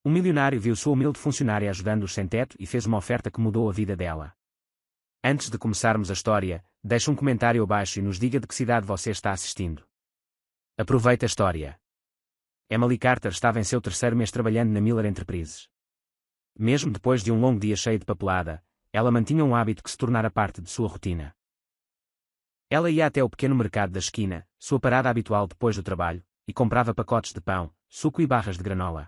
Um milionário viu sua humilde funcionária ajudando os sem-teto e fez uma oferta que mudou a vida dela. Antes de começarmos a história, deixe um comentário abaixo e nos diga de que cidade você está assistindo. Aproveite a história. Emily Carter estava em seu terceiro mês trabalhando na Miller Enterprises. Mesmo depois de um longo dia cheio de papelada, ela mantinha um hábito que se tornara parte de sua rotina. Ela ia até o pequeno mercado da esquina, sua parada habitual depois do trabalho, e comprava pacotes de pão, suco e barras de granola.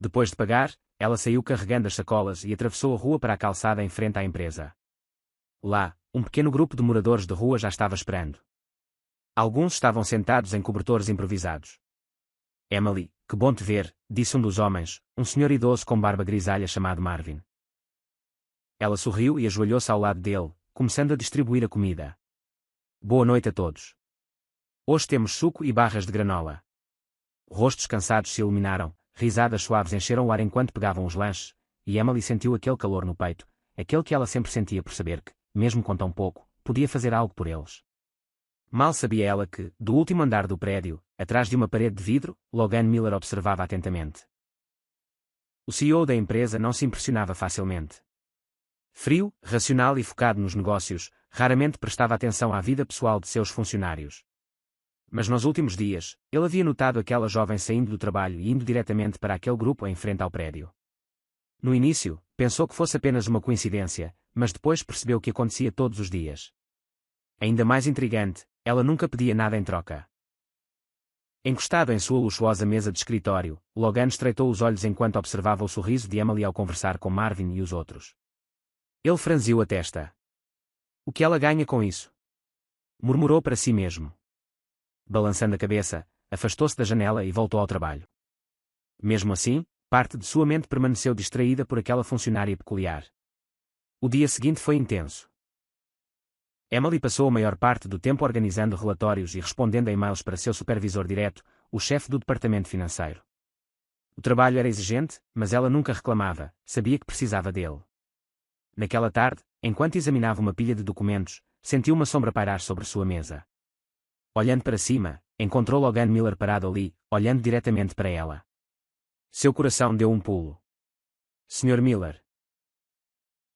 Depois de pagar, ela saiu carregando as sacolas e atravessou a rua para a calçada em frente à empresa. Lá, um pequeno grupo de moradores de rua já estava esperando. Alguns estavam sentados em cobertores improvisados. Emily, que bom te ver, disse um dos homens, um senhor idoso com barba grisalha chamado Marvin. Ela sorriu e ajoelhou-se ao lado dele, começando a distribuir a comida. Boa noite a todos. Hoje temos suco e barras de granola. Rostos cansados se iluminaram, risadas suaves encheram o ar enquanto pegavam os lanches, e Emily sentiu aquele calor no peito, aquele que ela sempre sentia por saber que, mesmo com tão pouco, podia fazer algo por eles. Mal sabia ela que, do último andar do prédio, atrás de uma parede de vidro, Logan Miller observava atentamente. O CEO da empresa não se impressionava facilmente. Frio, racional e focado nos negócios, raramente prestava atenção à vida pessoal de seus funcionários. Mas nos últimos dias, ele havia notado aquela jovem saindo do trabalho e indo diretamente para aquele grupo em frente ao prédio. No início, pensou que fosse apenas uma coincidência, mas depois percebeu que acontecia todos os dias. Ainda mais intrigante, ela nunca pedia nada em troca. Encostado em sua luxuosa mesa de escritório, Logan estreitou os olhos enquanto observava o sorriso de Emily ao conversar com Marvin e os outros. Ele franziu a testa. O que ela ganha com isso? Murmurou para si mesmo. Balançando a cabeça, afastou-se da janela e voltou ao trabalho. Mesmo assim, parte de sua mente permaneceu distraída por aquela funcionária peculiar. O dia seguinte foi intenso. Emily passou a maior parte do tempo organizando relatórios e respondendo a e-mails para seu supervisor direto, o chefe do departamento financeiro. O trabalho era exigente, mas ela nunca reclamava, sabia que precisava dele. Naquela tarde, enquanto examinava uma pilha de documentos, sentiu uma sombra pairar sobre sua mesa. Olhando para cima, encontrou Logan Miller parado ali, olhando diretamente para ela. Seu coração deu um pulo. Sr. Miller.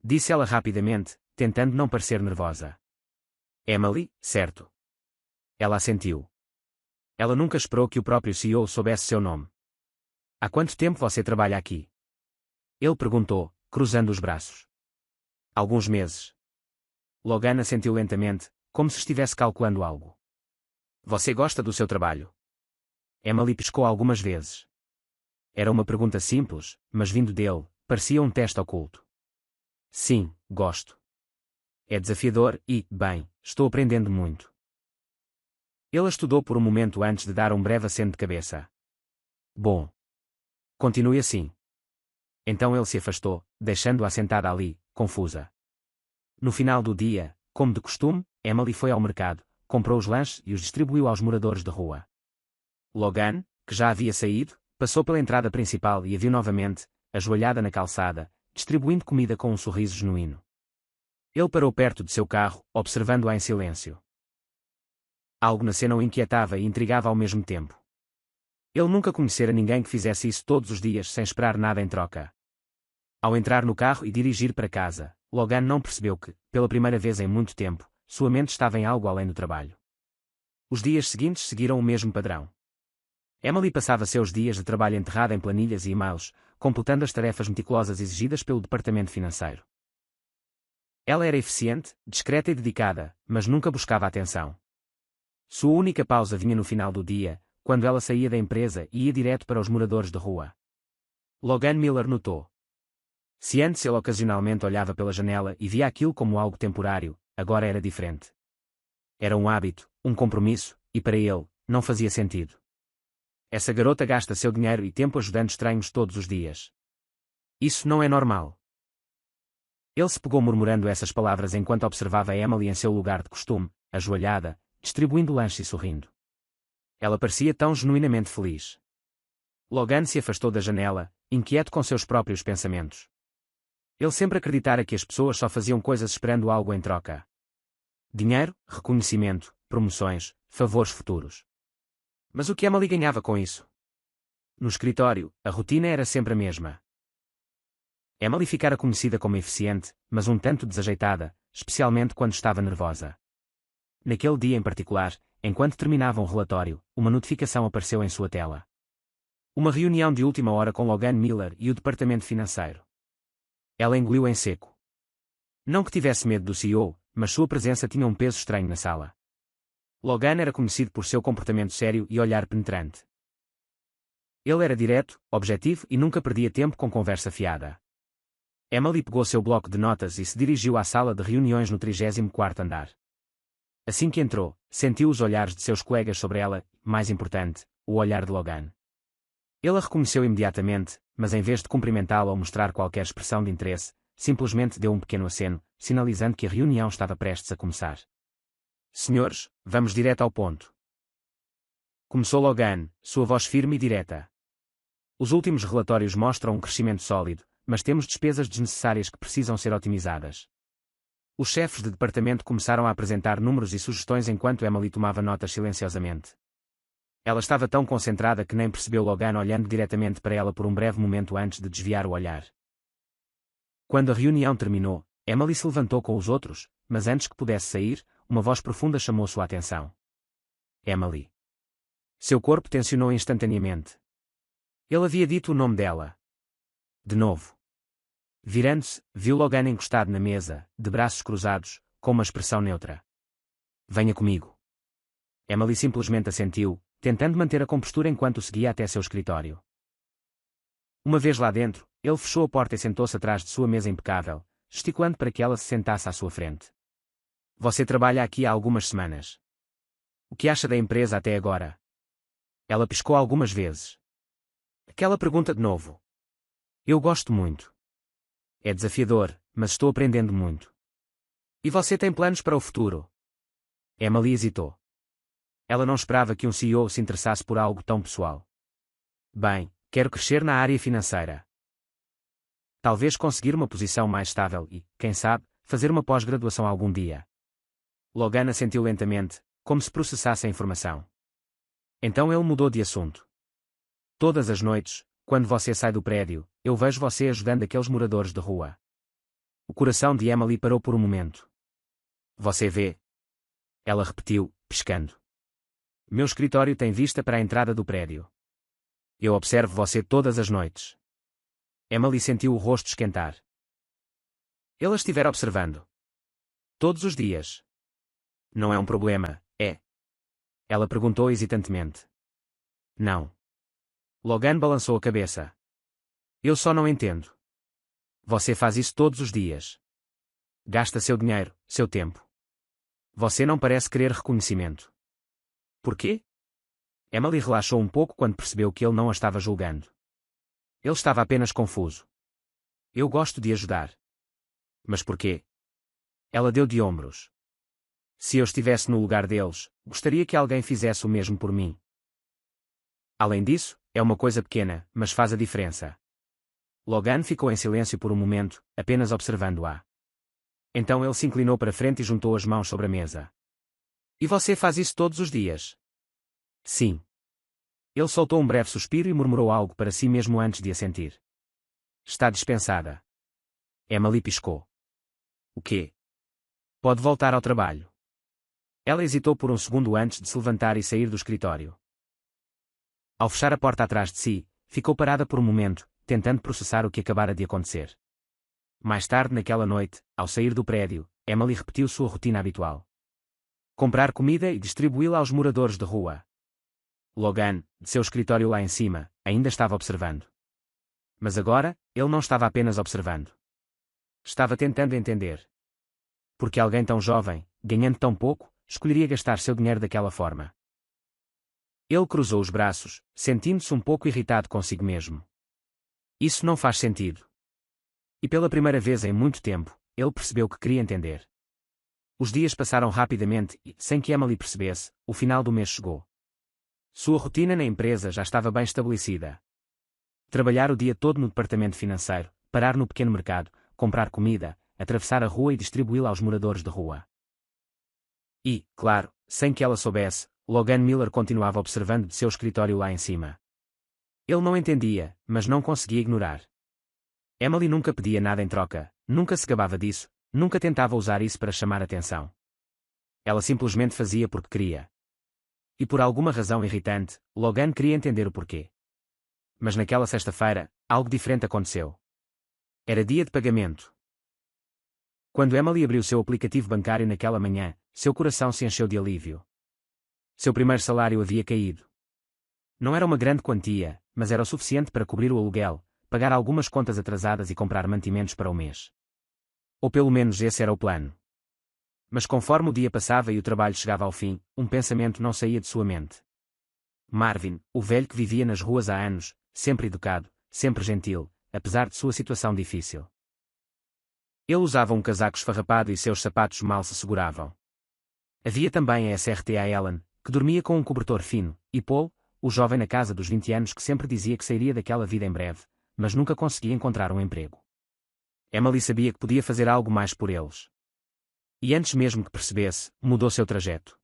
Disse ela rapidamente, tentando não parecer nervosa. Emily, certo. Ela assentiu. Ela nunca esperou que o próprio CEO soubesse seu nome. Há quanto tempo você trabalha aqui? Ele perguntou, cruzando os braços. Alguns meses. Logan assentiu lentamente, como se estivesse calculando algo. Você gosta do seu trabalho? Emily piscou algumas vezes. Era uma pergunta simples, mas vindo dele, parecia um teste oculto. Sim, gosto. É desafiador e, bem, estou aprendendo muito. Ele a estudou por um momento antes de dar um breve aceno de cabeça. Bom. Continue assim. Então ele se afastou, deixando-a sentada ali, confusa. No final do dia, como de costume, Emily foi ao mercado, comprou os lanches e os distribuiu aos moradores de rua. Logan, que já havia saído, passou pela entrada principal e a viu novamente, ajoelhada na calçada, distribuindo comida com um sorriso genuíno. Ele parou perto de seu carro, observando-a em silêncio. Algo na cena o inquietava e intrigava ao mesmo tempo. Ele nunca conhecera ninguém que fizesse isso todos os dias sem esperar nada em troca. Ao entrar no carro e dirigir para casa, Logan não percebeu que, pela primeira vez em muito tempo, sua mente estava em algo além do trabalho. Os dias seguintes seguiram o mesmo padrão. Emily passava seus dias de trabalho enterrada em planilhas e e-mails, completando as tarefas meticulosas exigidas pelo departamento financeiro. Ela era eficiente, discreta e dedicada, mas nunca buscava atenção. Sua única pausa vinha no final do dia, quando ela saía da empresa e ia direto para os moradores de rua. Logan Miller notou. Se antes ele ocasionalmente olhava pela janela e via aquilo como algo temporário, agora era diferente. Era um hábito, um compromisso, e para ele, não fazia sentido. Essa garota gasta seu dinheiro e tempo ajudando estranhos todos os dias. Isso não é normal. Ele se pegou murmurando essas palavras enquanto observava Emily em seu lugar de costume, ajoelhada, distribuindo lanche e sorrindo. Ela parecia tão genuinamente feliz. Logan se afastou da janela, inquieto com seus próprios pensamentos. Ele sempre acreditara que as pessoas só faziam coisas esperando algo em troca. Dinheiro, reconhecimento, promoções, favores futuros. Mas o que Emily ganhava com isso? No escritório, a rotina era sempre a mesma. Emily ficara conhecida como eficiente, mas um tanto desajeitada, especialmente quando estava nervosa. Naquele dia em particular, enquanto terminava um relatório, uma notificação apareceu em sua tela. Uma reunião de última hora com Logan Miller e o departamento financeiro. Ela engoliu em seco. Não que tivesse medo do CEO, mas sua presença tinha um peso estranho na sala. Logan era conhecido por seu comportamento sério e olhar penetrante. Ele era direto, objetivo e nunca perdia tempo com conversa fiada. Emily pegou seu bloco de notas e se dirigiu à sala de reuniões no 34º andar. Assim que entrou, sentiu os olhares de seus colegas sobre ela, mais importante, o olhar de Logan. Ele a reconheceu imediatamente, mas em vez de cumprimentá-la ou mostrar qualquer expressão de interesse, simplesmente deu um pequeno aceno, sinalizando que a reunião estava prestes a começar. Senhores, vamos direto ao ponto. Começou Logan, sua voz firme e direta. Os últimos relatórios mostram um crescimento sólido, mas temos despesas desnecessárias que precisam ser otimizadas. Os chefes de departamento começaram a apresentar números e sugestões enquanto Emily tomava notas silenciosamente. Ela estava tão concentrada que nem percebeu Logan olhando diretamente para ela por um breve momento antes de desviar o olhar. Quando a reunião terminou, Emily se levantou com os outros, mas antes que pudesse sair, uma voz profunda chamou sua atenção. Emily. Seu corpo tensionou instantaneamente. Ele havia dito o nome dela. De novo. Virando-se, viu Logan encostado na mesa, de braços cruzados, com uma expressão neutra. Venha comigo. Emily simplesmente assentiu, tentando manter a compostura enquanto o seguia até seu escritório. Uma vez lá dentro, ele fechou a porta e sentou-se atrás de sua mesa impecável, gesticulando para que ela se sentasse à sua frente. Você trabalha aqui há algumas semanas. O que acha da empresa até agora? Ela piscou algumas vezes. Aquela pergunta de novo. Eu gosto muito. É desafiador, mas estou aprendendo muito. E você tem planos para o futuro? Emily hesitou. Ela não esperava que um CEO se interessasse por algo tão pessoal. Bem, quero crescer na área financeira. Talvez conseguir uma posição mais estável e, quem sabe, fazer uma pós-graduação algum dia. Logan assentiu lentamente, como se processasse a informação. Então ele mudou de assunto. Todas as noites, quando você sai do prédio, eu vejo você ajudando aqueles moradores de rua. O coração de Emily parou por um momento. Você vê? Ela repetiu, piscando. Meu escritório tem vista para a entrada do prédio. Eu observo você todas as noites. Emily sentiu o rosto esquentar. Ele a estivera observando. Todos os dias. Não é um problema, é? Ela perguntou hesitantemente. Não. Logan balançou a cabeça. Eu só não entendo. Você faz isso todos os dias. Gasta seu dinheiro, seu tempo. Você não parece querer reconhecimento. Por quê? Emily relaxou um pouco quando percebeu que ele não a estava julgando. Ele estava apenas confuso. Eu gosto de ajudar. Mas por quê? Ela deu de ombros. Se eu estivesse no lugar deles, gostaria que alguém fizesse o mesmo por mim. Além disso, é uma coisa pequena, mas faz a diferença. Logan ficou em silêncio por um momento, apenas observando-a. Então ele se inclinou para frente e juntou as mãos sobre a mesa. E você faz isso todos os dias? Sim. Ele soltou um breve suspiro e murmurou algo para si mesmo antes de assentir. Está dispensada. Emily piscou. O quê? Pode voltar ao trabalho. Ela hesitou por um segundo antes de se levantar e sair do escritório. Ao fechar a porta atrás de si, ficou parada por um momento, tentando processar o que acabara de acontecer. Mais tarde naquela noite, ao sair do prédio, Emily repetiu sua rotina habitual. Comprar comida e distribuí-la aos moradores de rua. Logan, de seu escritório lá em cima, ainda estava observando. Mas agora, ele não estava apenas observando. Estava tentando entender. Porque alguém tão jovem, ganhando tão pouco, escolheria gastar seu dinheiro daquela forma. Ele cruzou os braços, sentindo-se um pouco irritado consigo mesmo. Isso não faz sentido. E pela primeira vez em muito tempo, ele percebeu que queria entender. Os dias passaram rapidamente e, sem que Emily percebesse, o final do mês chegou. Sua rotina na empresa já estava bem estabelecida. Trabalhar o dia todo no departamento financeiro, parar no pequeno mercado, comprar comida, atravessar a rua e distribuí-la aos moradores de rua. E, claro, sem que ela soubesse, Logan Miller continuava observando de seu escritório lá em cima. Ele não entendia, mas não conseguia ignorar. Emily nunca pedia nada em troca, nunca se gabava disso, nunca tentava usar isso para chamar atenção. Ela simplesmente fazia porque queria. E por alguma razão irritante, Logan queria entender o porquê. Mas naquela sexta-feira, algo diferente aconteceu. Era dia de pagamento. Quando Emily abriu seu aplicativo bancário naquela manhã, seu coração se encheu de alívio. Seu primeiro salário havia caído. Não era uma grande quantia, mas era o suficiente para cobrir o aluguel, pagar algumas contas atrasadas e comprar mantimentos para o mês. Ou pelo menos esse era o plano. Mas conforme o dia passava e o trabalho chegava ao fim, um pensamento não saía de sua mente. Marvin, o velho que vivia nas ruas há anos, sempre educado, sempre gentil, apesar de sua situação difícil. Ele usava um casaco esfarrapado e seus sapatos mal se seguravam. Havia também a SRTA Ellen, que dormia com um cobertor fino, e Paul, o jovem na casa dos 20 anos que sempre dizia que sairia daquela vida em breve, mas nunca conseguia encontrar um emprego. Emily sabia que podia fazer algo mais por eles. E antes mesmo que percebesse, mudou seu trajeto.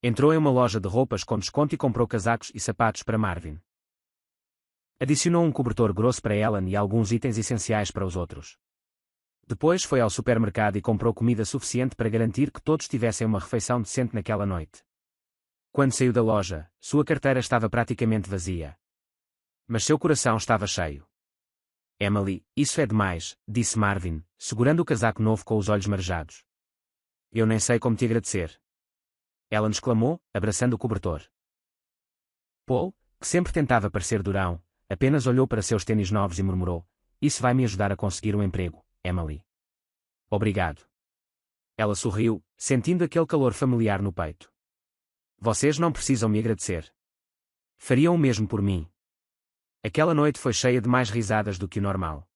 Entrou em uma loja de roupas com desconto e comprou casacos e sapatos para Marvin. Adicionou um cobertor grosso para Ellen e alguns itens essenciais para os outros. Depois foi ao supermercado e comprou comida suficiente para garantir que todos tivessem uma refeição decente naquela noite. Quando saiu da loja, sua carteira estava praticamente vazia. Mas seu coração estava cheio. Emily, isso é demais, disse Marvin, segurando o casaco novo com os olhos marejados. Eu nem sei como te agradecer. Ellen exclamou, abraçando o cobertor. Paul, que sempre tentava parecer durão, apenas olhou para seus tênis novos e murmurou: Isso vai me ajudar a conseguir um emprego, Emily. Obrigado. Ela sorriu, sentindo aquele calor familiar no peito. Vocês não precisam me agradecer. Fariam o mesmo por mim. Aquela noite foi cheia de mais risadas do que o normal.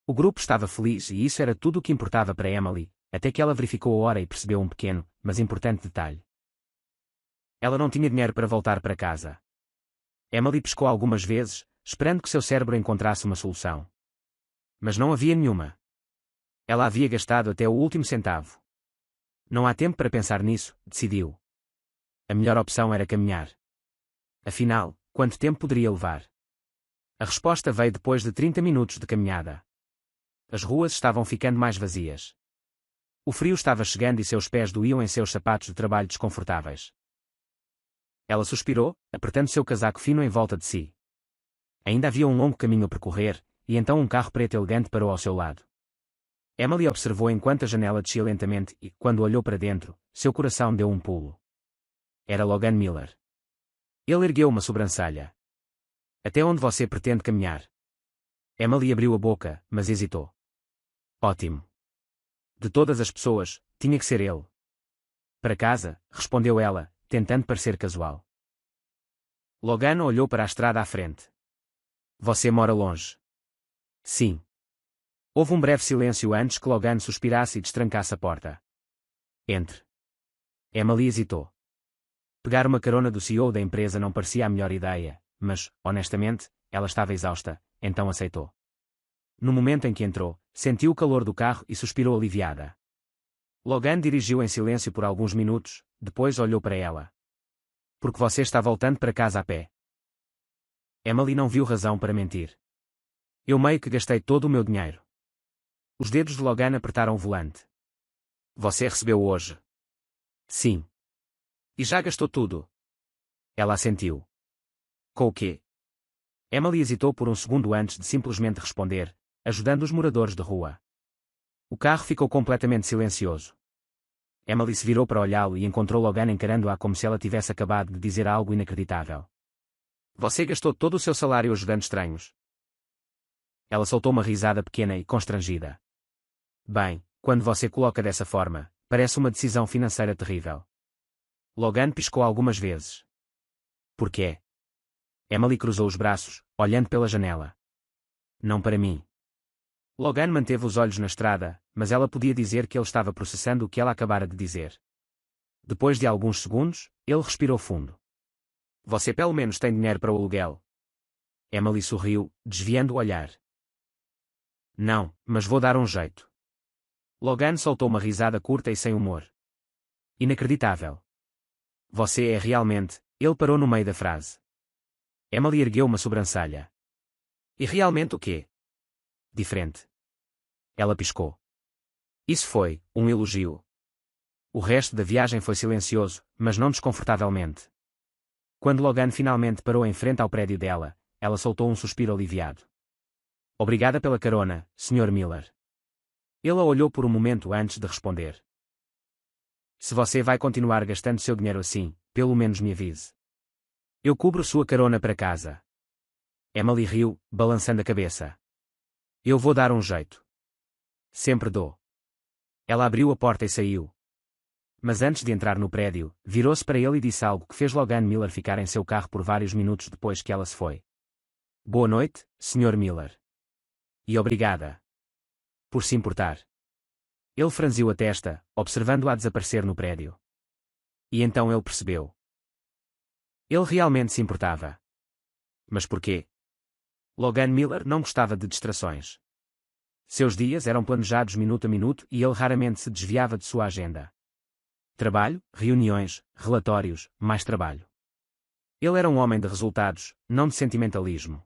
O grupo estava feliz e isso era tudo o que importava para Emily, até que ela verificou a hora e percebeu um pequeno, mas importante detalhe. Ela não tinha dinheiro para voltar para casa. Emily pescou algumas vezes, esperando que seu cérebro encontrasse uma solução. Mas não havia nenhuma. Ela havia gastado até o último centavo. Não há tempo para pensar nisso, decidiu. A melhor opção era caminhar. Afinal, quanto tempo poderia levar? A resposta veio depois de 30 minutos de caminhada. As ruas estavam ficando mais vazias. O frio estava chegando e seus pés doíam em seus sapatos de trabalho desconfortáveis. Ela suspirou, apertando seu casaco fino em volta de si. Ainda havia um longo caminho a percorrer, e então um carro preto elegante parou ao seu lado. Emily observou enquanto a janela descia lentamente e, quando olhou para dentro, seu coração deu um pulo. Era Logan Miller. Ele ergueu uma sobrancelha. Até onde você pretende caminhar? Emily abriu a boca, mas hesitou. Ótimo. De todas as pessoas, tinha que ser ele. Para casa, respondeu ela, tentando parecer casual. Logan olhou para a estrada à frente. Você mora longe? Sim. Houve um breve silêncio antes que Logan suspirasse e destrancasse a porta. Entre. Emily hesitou. Pegar uma carona do CEO da empresa não parecia a melhor ideia, mas, honestamente, ela estava exausta, então aceitou. No momento em que entrou, sentiu o calor do carro e suspirou aliviada. Logan dirigiu em silêncio por alguns minutos, depois olhou para ela. Porque você está voltando para casa a pé. Emily não viu razão para mentir. Eu meio que gastei todo o meu dinheiro. Os dedos de Logan apertaram o volante. Você recebeu hoje? Sim. E já gastou tudo? Ela assentiu. Com o quê? Emily hesitou por um segundo antes de simplesmente responder, ajudando os moradores de rua. O carro ficou completamente silencioso. Emily se virou para olhá-lo e encontrou Logan encarando-a como se ela tivesse acabado de dizer algo inacreditável. Você gastou todo o seu salário ajudando estranhos? Ela soltou uma risada pequena e constrangida. Bem, quando você coloca dessa forma, parece uma decisão financeira terrível. Logan piscou algumas vezes. Por quê? Emily cruzou os braços, olhando pela janela. Não para mim. Logan manteve os olhos na estrada, mas ela podia dizer que ele estava processando o que ela acabara de dizer. Depois de alguns segundos, ele respirou fundo. Você pelo menos tem dinheiro para o aluguel. Emily sorriu, desviando o olhar. Não, mas vou dar um jeito. Logan soltou uma risada curta e sem humor. Inacreditável. Você é realmente... Ele parou no meio da frase. Emily ergueu uma sobrancelha. E realmente o quê? Diferente. Ela piscou. Isso foi um elogio. O resto da viagem foi silencioso, mas não desconfortavelmente. Quando Logan finalmente parou em frente ao prédio dela, ela soltou um suspiro aliviado. Obrigada pela carona, Sr. Miller. Ele a olhou por um momento antes de responder. Se você vai continuar gastando seu dinheiro assim, pelo menos me avise. Eu cubro sua carona para casa. Emily riu, balançando a cabeça. Eu vou dar um jeito. Sempre dou. Ela abriu a porta e saiu. Mas antes de entrar no prédio, virou-se para ele e disse algo que fez Logan Miller ficar em seu carro por vários minutos depois que ela se foi. Boa noite, Sr. Miller. E obrigada. Por se importar. Ele franziu a testa, observando-a desaparecer no prédio. E então ele percebeu. Ele realmente se importava. Mas por quê? Logan Miller não gostava de distrações. Seus dias eram planejados minuto a minuto e ele raramente se desviava de sua agenda. Trabalho, reuniões, relatórios, mais trabalho. Ele era um homem de resultados, não de sentimentalismo.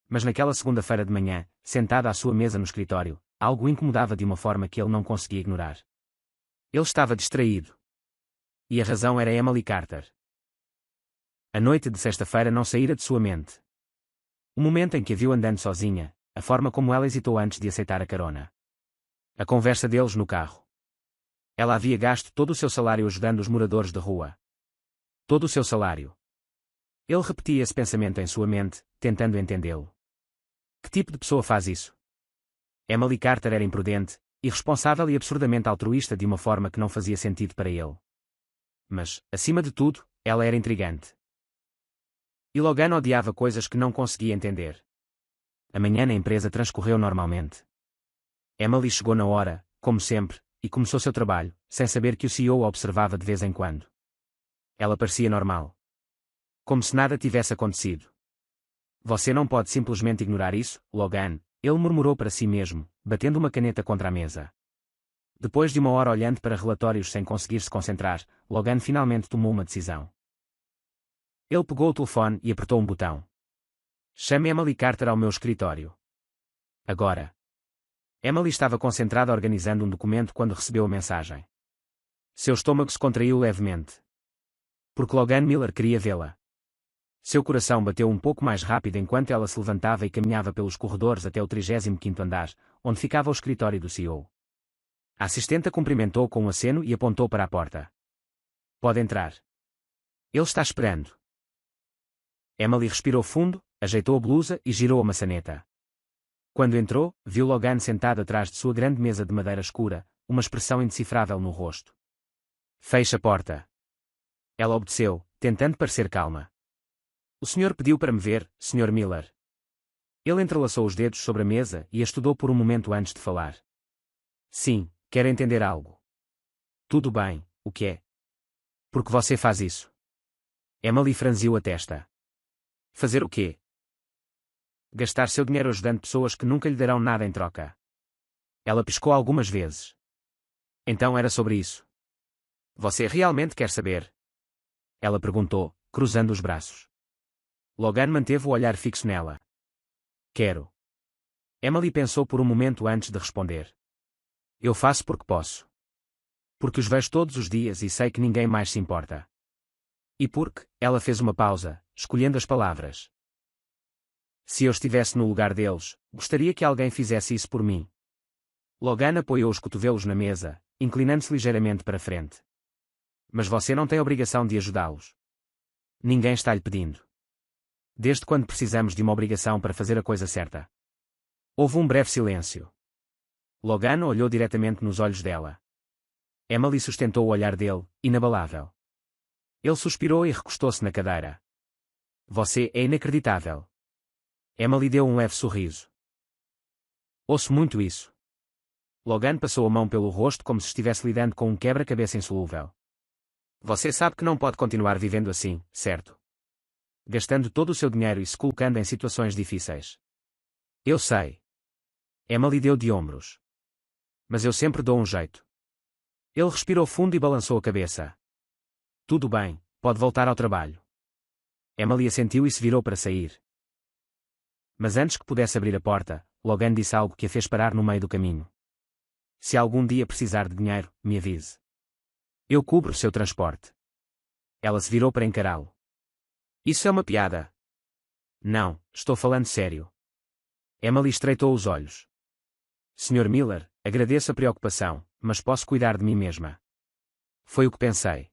Mas naquela segunda-feira de manhã, sentado à sua mesa no escritório, algo o incomodava de uma forma que ele não conseguia ignorar. Ele estava distraído. E a razão era Emily Carter. A noite de sexta-feira não saíra de sua mente. O momento em que a viu andando sozinha, a forma como ela hesitou antes de aceitar a carona. A conversa deles no carro. Ela havia gasto todo o seu salário ajudando os moradores de rua. Todo o seu salário. Ele repetia esse pensamento em sua mente, tentando entendê-lo. Que tipo de pessoa faz isso? Emily Carter era imprudente, irresponsável e absurdamente altruísta de uma forma que não fazia sentido para ele. Mas, acima de tudo, ela era intrigante. E Logan odiava coisas que não conseguia entender. A manhã na empresa transcorreu normalmente. Emily chegou na hora, como sempre, e começou seu trabalho, sem saber que o CEO a observava de vez em quando. Ela parecia normal. Como se nada tivesse acontecido. Você não pode simplesmente ignorar isso, Logan, ele murmurou para si mesmo, batendo uma caneta contra a mesa. Depois de uma hora olhando para relatórios sem conseguir se concentrar, Logan finalmente tomou uma decisão. Ele pegou o telefone e apertou um botão. Chame Emily Carter ao meu escritório. Agora. Emily estava concentrada organizando um documento quando recebeu a mensagem. Seu estômago se contraiu levemente. Porque Logan Miller queria vê-la. Seu coração bateu um pouco mais rápido enquanto ela se levantava e caminhava pelos corredores até o 35º andar, onde ficava o escritório do CEO. A assistente a cumprimentou com um aceno e apontou para a porta. Pode entrar. Ele está esperando. Emily respirou fundo, ajeitou a blusa e girou a maçaneta. Quando entrou, viu Logan sentado atrás de sua grande mesa de madeira escura, uma expressão indecifrável no rosto. Feche a porta. Ela obedeceu, tentando parecer calma. O senhor pediu para me ver, Sr. Miller. Ele entrelaçou os dedos sobre a mesa e a estudou por um momento antes de falar. Sim, quero entender algo. Tudo bem, o que é? Por que você faz isso? Emily franziu a testa. Fazer o quê? Gastar seu dinheiro ajudando pessoas que nunca lhe darão nada em troca. Ela piscou algumas vezes. Então era sobre isso. Você realmente quer saber? Ela perguntou, cruzando os braços. Logan manteve o olhar fixo nela. Quero. Emily pensou por um momento antes de responder. Eu faço porque posso. Porque os vejo todos os dias e sei que ninguém mais se importa. E porque, ela fez uma pausa, escolhendo as palavras. Se eu estivesse no lugar deles, gostaria que alguém fizesse isso por mim. Logan apoiou os cotovelos na mesa, inclinando-se ligeiramente para frente. Mas você não tem obrigação de ajudá-los. Ninguém está lhe pedindo. Desde quando precisamos de uma obrigação para fazer a coisa certa? Houve um breve silêncio. Logan olhou diretamente nos olhos dela. Emily sustentou o olhar dele, inabalável. Ele suspirou e recostou-se na cadeira. Você é inacreditável. Emily deu um leve sorriso. Ouço muito isso. Logan passou a mão pelo rosto como se estivesse lidando com um quebra-cabeça insolúvel. Você sabe que não pode continuar vivendo assim, certo? Gastando todo o seu dinheiro e se colocando em situações difíceis. Eu sei. Emily deu de ombros. Mas eu sempre dou um jeito. Ele respirou fundo e balançou a cabeça. Tudo bem, pode voltar ao trabalho. Emily assentiu e se virou para sair. Mas antes que pudesse abrir a porta, Logan disse algo que a fez parar no meio do caminho. Se algum dia precisar de dinheiro, me avise. Eu cubro seu transporte. Ela se virou para encará-lo. Isso é uma piada. Não, estou falando sério. Emily estreitou os olhos. Sr. Miller, agradeço a preocupação, mas posso cuidar de mim mesma. Foi o que pensei.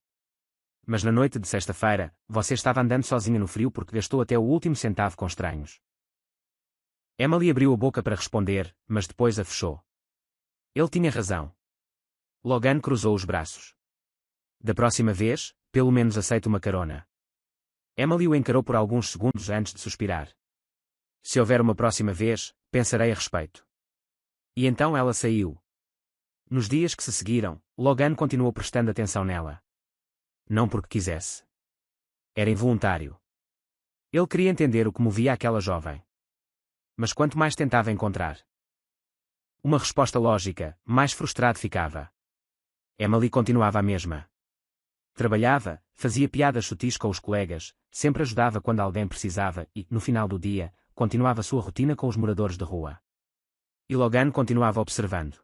Mas na noite de sexta-feira, você estava andando sozinha no frio porque gastou até o último centavo com estranhos. Emily abriu a boca para responder, mas depois a fechou. Ele tinha razão. Logan cruzou os braços. Da próxima vez, pelo menos aceito uma carona. Emily o encarou por alguns segundos antes de suspirar. Se houver uma próxima vez, pensarei a respeito. E então ela saiu. Nos dias que se seguiram, Logan continuou prestando atenção nela. Não porque quisesse. Era involuntário. Ele queria entender o que movia aquela jovem. Mas quanto mais tentava encontrar uma resposta lógica, mais frustrado ficava. Emily continuava a mesma. Trabalhava, fazia piadas sutis com os colegas, sempre ajudava quando alguém precisava e, no final do dia, continuava sua rotina com os moradores de rua. E Logan continuava observando.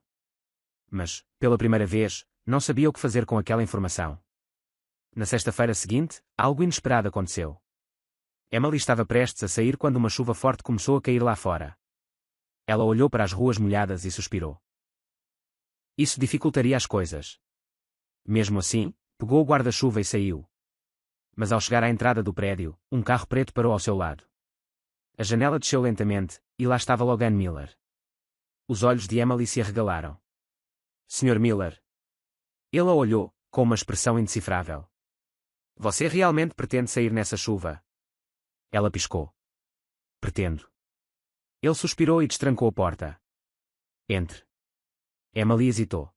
Mas, pela primeira vez, não sabia o que fazer com aquela informação. Na sexta-feira seguinte, algo inesperado aconteceu. Emily estava prestes a sair quando uma chuva forte começou a cair lá fora. Ela olhou para as ruas molhadas e suspirou. Isso dificultaria as coisas. Mesmo assim, pegou o guarda-chuva e saiu. Mas ao chegar à entrada do prédio, um carro preto parou ao seu lado. A janela desceu lentamente, e lá estava Logan Miller. Os olhos de Emily se arregalaram. Sr. Miller. Ele a olhou, com uma expressão indecifrável. Você realmente pretende sair nessa chuva? Ela piscou. Pretendo. Ele suspirou e destrancou a porta. Entre. Emily hesitou.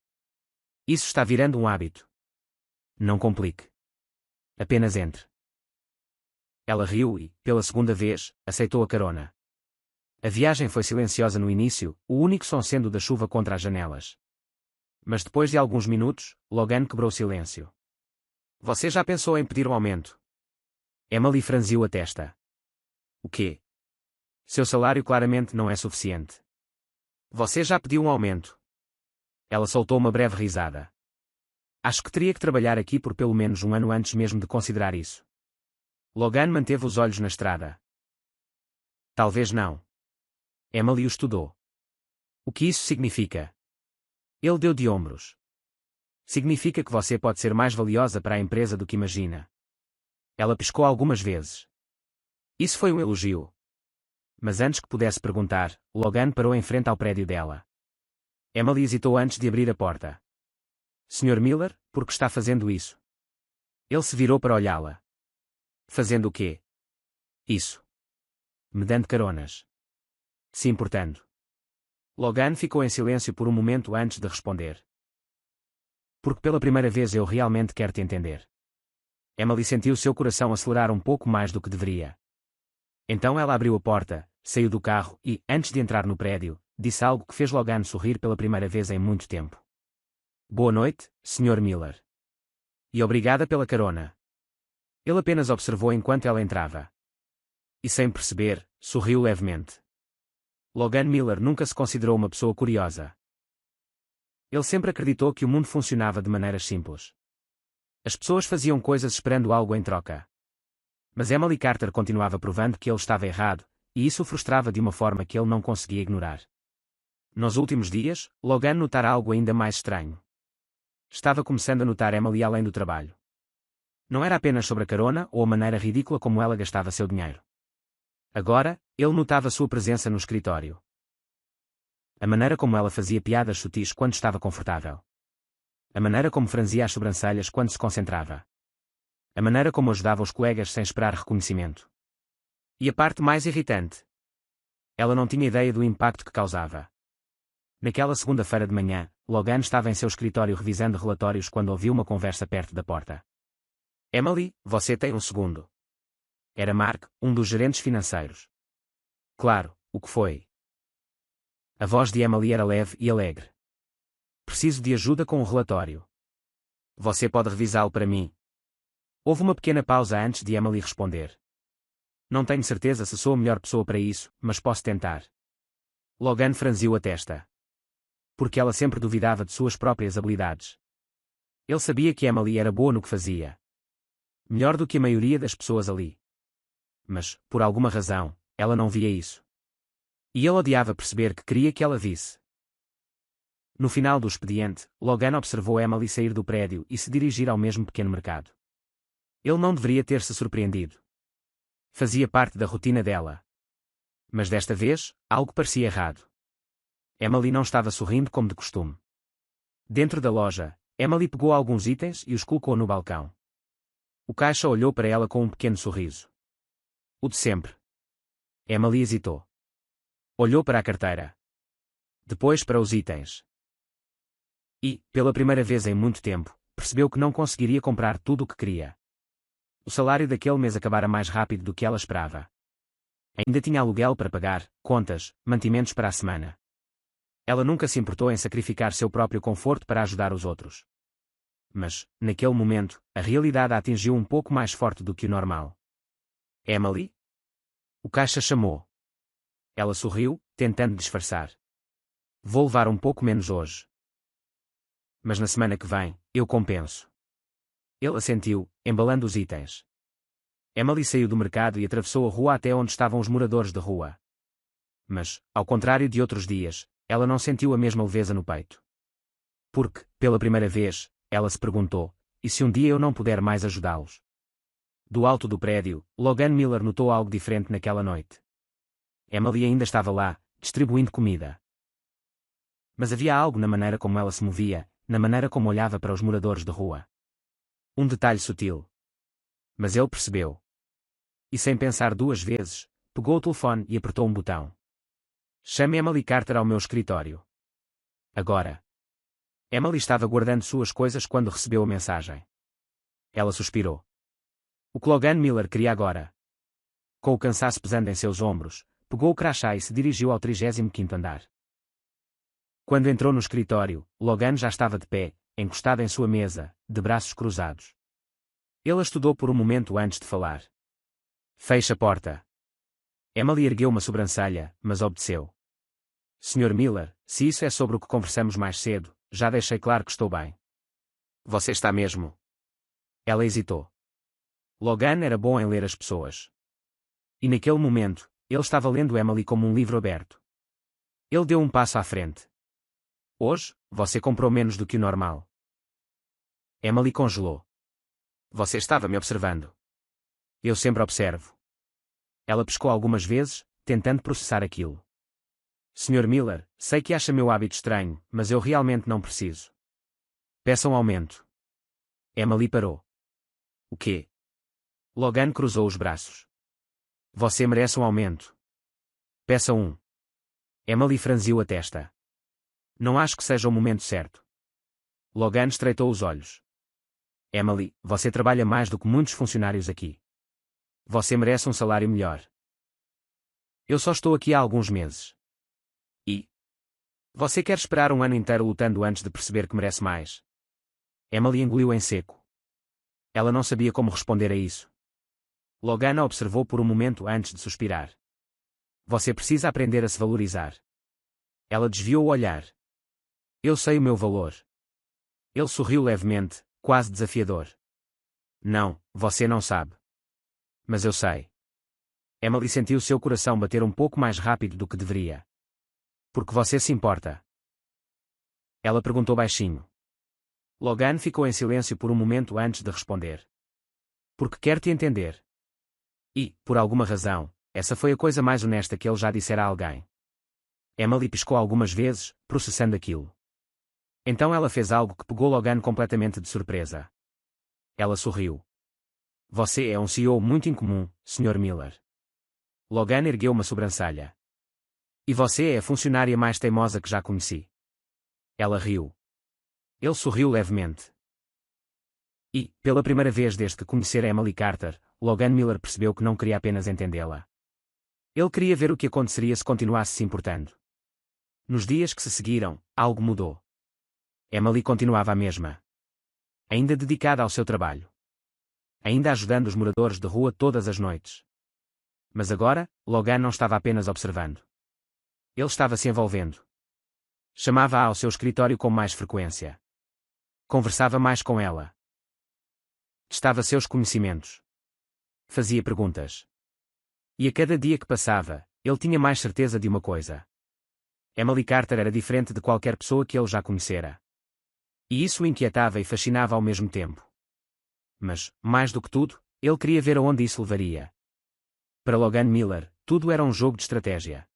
Isso está virando um hábito. Não complique. Apenas entre. Ela riu e, pela segunda vez, aceitou a carona. A viagem foi silenciosa no início, o único som sendo da chuva contra as janelas. Mas depois de alguns minutos, Logan quebrou o silêncio. Você já pensou em pedir um aumento? Emily franziu a testa. O quê? Seu salário claramente não é suficiente. Você já pediu um aumento. Ela soltou uma breve risada. Acho que teria que trabalhar aqui por pelo menos um ano antes mesmo de considerar isso. Logan manteve os olhos na estrada. Talvez não. Emily o estudou. O que isso significa? Ele deu de ombros. Significa que você pode ser mais valiosa para a empresa do que imagina. Ela piscou algumas vezes. Isso foi um elogio. Mas antes que pudesse perguntar, Logan parou em frente ao prédio dela. Emily hesitou antes de abrir a porta. Sr. Miller, por que está fazendo isso? Ele se virou para olhá-la. Fazendo o quê? Isso. Me dando caronas. Se importando. Logan ficou em silêncio por um momento antes de responder. Porque pela primeira vez eu realmente quero te entender. Emily sentiu seu coração acelerar um pouco mais do que deveria. Então ela abriu a porta, saiu do carro e, antes de entrar no prédio, disse algo que fez Logan sorrir pela primeira vez em muito tempo. Boa noite, Sr. Miller. E obrigada pela carona. Ele apenas observou enquanto ela entrava. E sem perceber, sorriu levemente. Logan Miller nunca se considerou uma pessoa curiosa. Ele sempre acreditou que o mundo funcionava de maneiras simples. As pessoas faziam coisas esperando algo em troca. Mas Emily Carter continuava provando que ele estava errado, e isso o frustrava de uma forma que ele não conseguia ignorar. Nos últimos dias, Logan notara algo ainda mais estranho. Estava começando a notar Emily além do trabalho. Não era apenas sobre a carona ou a maneira ridícula como ela gastava seu dinheiro. Agora, ele notava sua presença no escritório. A maneira como ela fazia piadas sutis quando estava confortável. A maneira como franzia as sobrancelhas quando se concentrava. A maneira como ajudava os colegas sem esperar reconhecimento. E a parte mais irritante. Ela não tinha ideia do impacto que causava. Naquela segunda-feira de manhã, Logan estava em seu escritório revisando relatórios quando ouviu uma conversa perto da porta. Emily, você tem um segundo. Era Mark, um dos gerentes financeiros. Claro, o que foi? A voz de Emily era leve e alegre. Preciso de ajuda com o relatório. Você pode revisá-lo para mim? Houve uma pequena pausa antes de Emily responder. Não tenho certeza se sou a melhor pessoa para isso, mas posso tentar. Logan franziu a testa. Porque ela sempre duvidava de suas próprias habilidades. Ele sabia que Emily era boa no que fazia. Melhor do que a maioria das pessoas ali. Mas, por alguma razão, ela não via isso. E ele odiava perceber que queria que ela visse. No final do expediente, Logan observou Emily sair do prédio e se dirigir ao mesmo pequeno mercado. Ele não deveria ter se surpreendido. Fazia parte da rotina dela. Mas desta vez, algo parecia errado. Emily não estava sorrindo como de costume. Dentro da loja, Emily pegou alguns itens e os colocou no balcão. O caixa olhou para ela com um pequeno sorriso. O de sempre. Emily hesitou. Olhou para a carteira. Depois para os itens. E, pela primeira vez em muito tempo, percebeu que não conseguiria comprar tudo o que queria. O salário daquele mês acabara mais rápido do que ela esperava. Ainda tinha aluguel para pagar, contas, mantimentos para a semana. Ela nunca se importou em sacrificar seu próprio conforto para ajudar os outros. Mas, naquele momento, a realidade a atingiu um pouco mais forte do que o normal. Emily? O caixa chamou. Ela sorriu, tentando disfarçar. Vou levar um pouco menos hoje. Mas na semana que vem, eu compenso. Ele assentiu, embalando os itens. Emily saiu do mercado e atravessou a rua até onde estavam os moradores da rua. Mas, ao contrário de outros dias, ela não sentiu a mesma leveza no peito. Porque, pela primeira vez, ela se perguntou, e se um dia eu não puder mais ajudá-los? Do alto do prédio, Logan Miller notou algo diferente naquela noite. Emily ainda estava lá, distribuindo comida. Mas havia algo na maneira como ela se movia, na maneira como olhava para os moradores da rua. Um detalhe sutil. Mas ele percebeu. E sem pensar duas vezes, pegou o telefone e apertou um botão. Chame Emily Carter ao meu escritório. Agora. Emily estava guardando suas coisas quando recebeu a mensagem. Ela suspirou. O que Logan Miller queria agora? Com o cansaço pesando em seus ombros, pegou o crachá e se dirigiu ao 35º andar. Quando entrou no escritório, Logan já estava de pé, encostado em sua mesa, de braços cruzados. Ele a estudou por um momento antes de falar. Feche a porta. Emily ergueu uma sobrancelha, mas obedeceu. Sr. Miller, se isso é sobre o que conversamos mais cedo, já deixei claro que estou bem. Você está mesmo? Ela hesitou. Logan era bom em ler as pessoas. E naquele momento, ele estava lendo Emily como um livro aberto. Ele deu um passo à frente. Hoje, você comprou menos do que o normal. Emily congelou. Você estava me observando. Eu sempre observo. Ela piscou algumas vezes, tentando processar aquilo. Sr. Miller, sei que acha meu hábito estranho, mas eu realmente não preciso. Peça um aumento. Emily parou. O quê? Logan cruzou os braços. Você merece um aumento. Peça um. Emily franziu a testa. Não acho que seja o momento certo. Logan estreitou os olhos. Emily, você trabalha mais do que muitos funcionários aqui. Você merece um salário melhor. Eu só estou aqui há alguns meses. E? Você quer esperar um ano inteiro lutando antes de perceber que merece mais? Emily engoliu em seco. Ela não sabia como responder a isso. Logan a observou por um momento antes de suspirar. Você precisa aprender a se valorizar. Ela desviou o olhar. Eu sei o meu valor. Ele sorriu levemente, quase desafiador. Não, você não sabe. Mas eu sei. Emily sentiu seu coração bater um pouco mais rápido do que deveria. Porque você se importa? Ela perguntou baixinho. Logan ficou em silêncio por um momento antes de responder. Porque quer te entender. E, por alguma razão, essa foi a coisa mais honesta que ele já dissera a alguém. Emily piscou algumas vezes, processando aquilo. Então ela fez algo que pegou Logan completamente de surpresa. Ela sorriu. Você é um CEO muito incomum, Sr. Miller. Logan ergueu uma sobrancelha. E você é a funcionária mais teimosa que já conheci. Ela riu. Ele sorriu levemente. E, pela primeira vez desde que conhecera Emily Carter, Logan Miller percebeu que não queria apenas entendê-la. Ele queria ver o que aconteceria se continuasse se importando. Nos dias que se seguiram, algo mudou. Emily continuava a mesma. Ainda dedicada ao seu trabalho. Ainda ajudando os moradores de rua todas as noites. Mas agora, Logan não estava apenas observando. Ele estava se envolvendo. Chamava-a ao seu escritório com mais frequência. Conversava mais com ela. Testava seus conhecimentos. Fazia perguntas. E a cada dia que passava, ele tinha mais certeza de uma coisa. Emily Carter era diferente de qualquer pessoa que ele já conhecera. E isso o inquietava e fascinava ao mesmo tempo. Mas, mais do que tudo, ele queria ver aonde isso levaria. Para Logan Miller, tudo era um jogo de estratégia.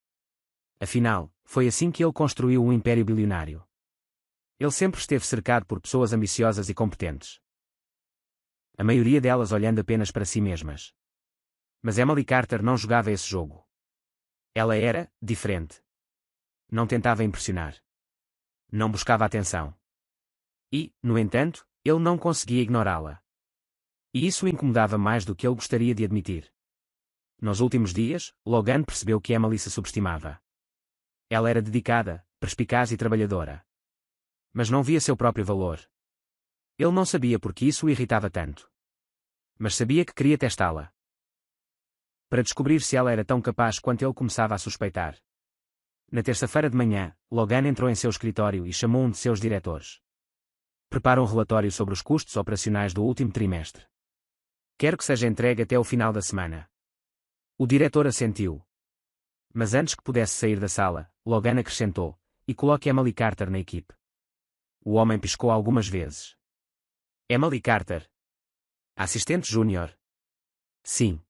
Afinal, foi assim que ele construiu um império bilionário. Ele sempre esteve cercado por pessoas ambiciosas e competentes. A maioria delas olhando apenas para si mesmas. Mas Emily Carter não jogava esse jogo. Ela era diferente. Não tentava impressionar. Não buscava atenção. E, no entanto, ele não conseguia ignorá-la. E isso o incomodava mais do que ele gostaria de admitir. Nos últimos dias, Logan percebeu que Emily se subestimava. Ela era dedicada, perspicaz e trabalhadora. Mas não via seu próprio valor. Ele não sabia por que isso o irritava tanto. Mas sabia que queria testá-la. Para descobrir se ela era tão capaz quanto ele começava a suspeitar. Na terça-feira de manhã, Logan entrou em seu escritório e chamou um de seus diretores. Prepara um relatório sobre os custos operacionais do último trimestre. Quero que seja entregue até o final da semana. O diretor assentiu. Mas antes que pudesse sair da sala, Logan acrescentou, e coloque Emily Carter na equipe. O homem piscou algumas vezes. Emily Carter. Assistente júnior. Sim.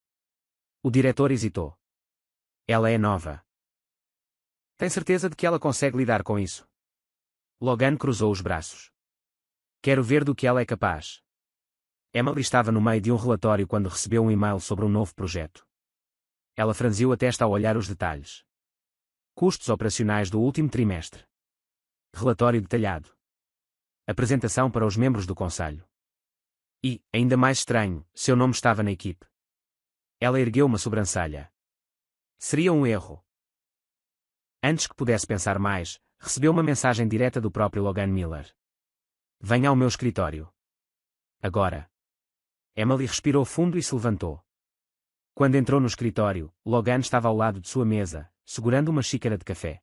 O diretor hesitou. Ela é nova. Tem certeza de que ela consegue lidar com isso? Logan cruzou os braços. Quero ver do que ela é capaz. Emily estava no meio de um relatório quando recebeu um e-mail sobre um novo projeto. Ela franziu a testa ao olhar os detalhes. Custos operacionais do último trimestre. Relatório detalhado. Apresentação para os membros do conselho. E, ainda mais estranho, seu nome estava na equipe. Ela ergueu uma sobrancelha. Seria um erro. Antes que pudesse pensar mais, recebeu uma mensagem direta do próprio Logan Miller. Venha ao meu escritório. Agora. Emily respirou fundo e se levantou. Quando entrou no escritório, Logan estava ao lado de sua mesa, segurando uma xícara de café.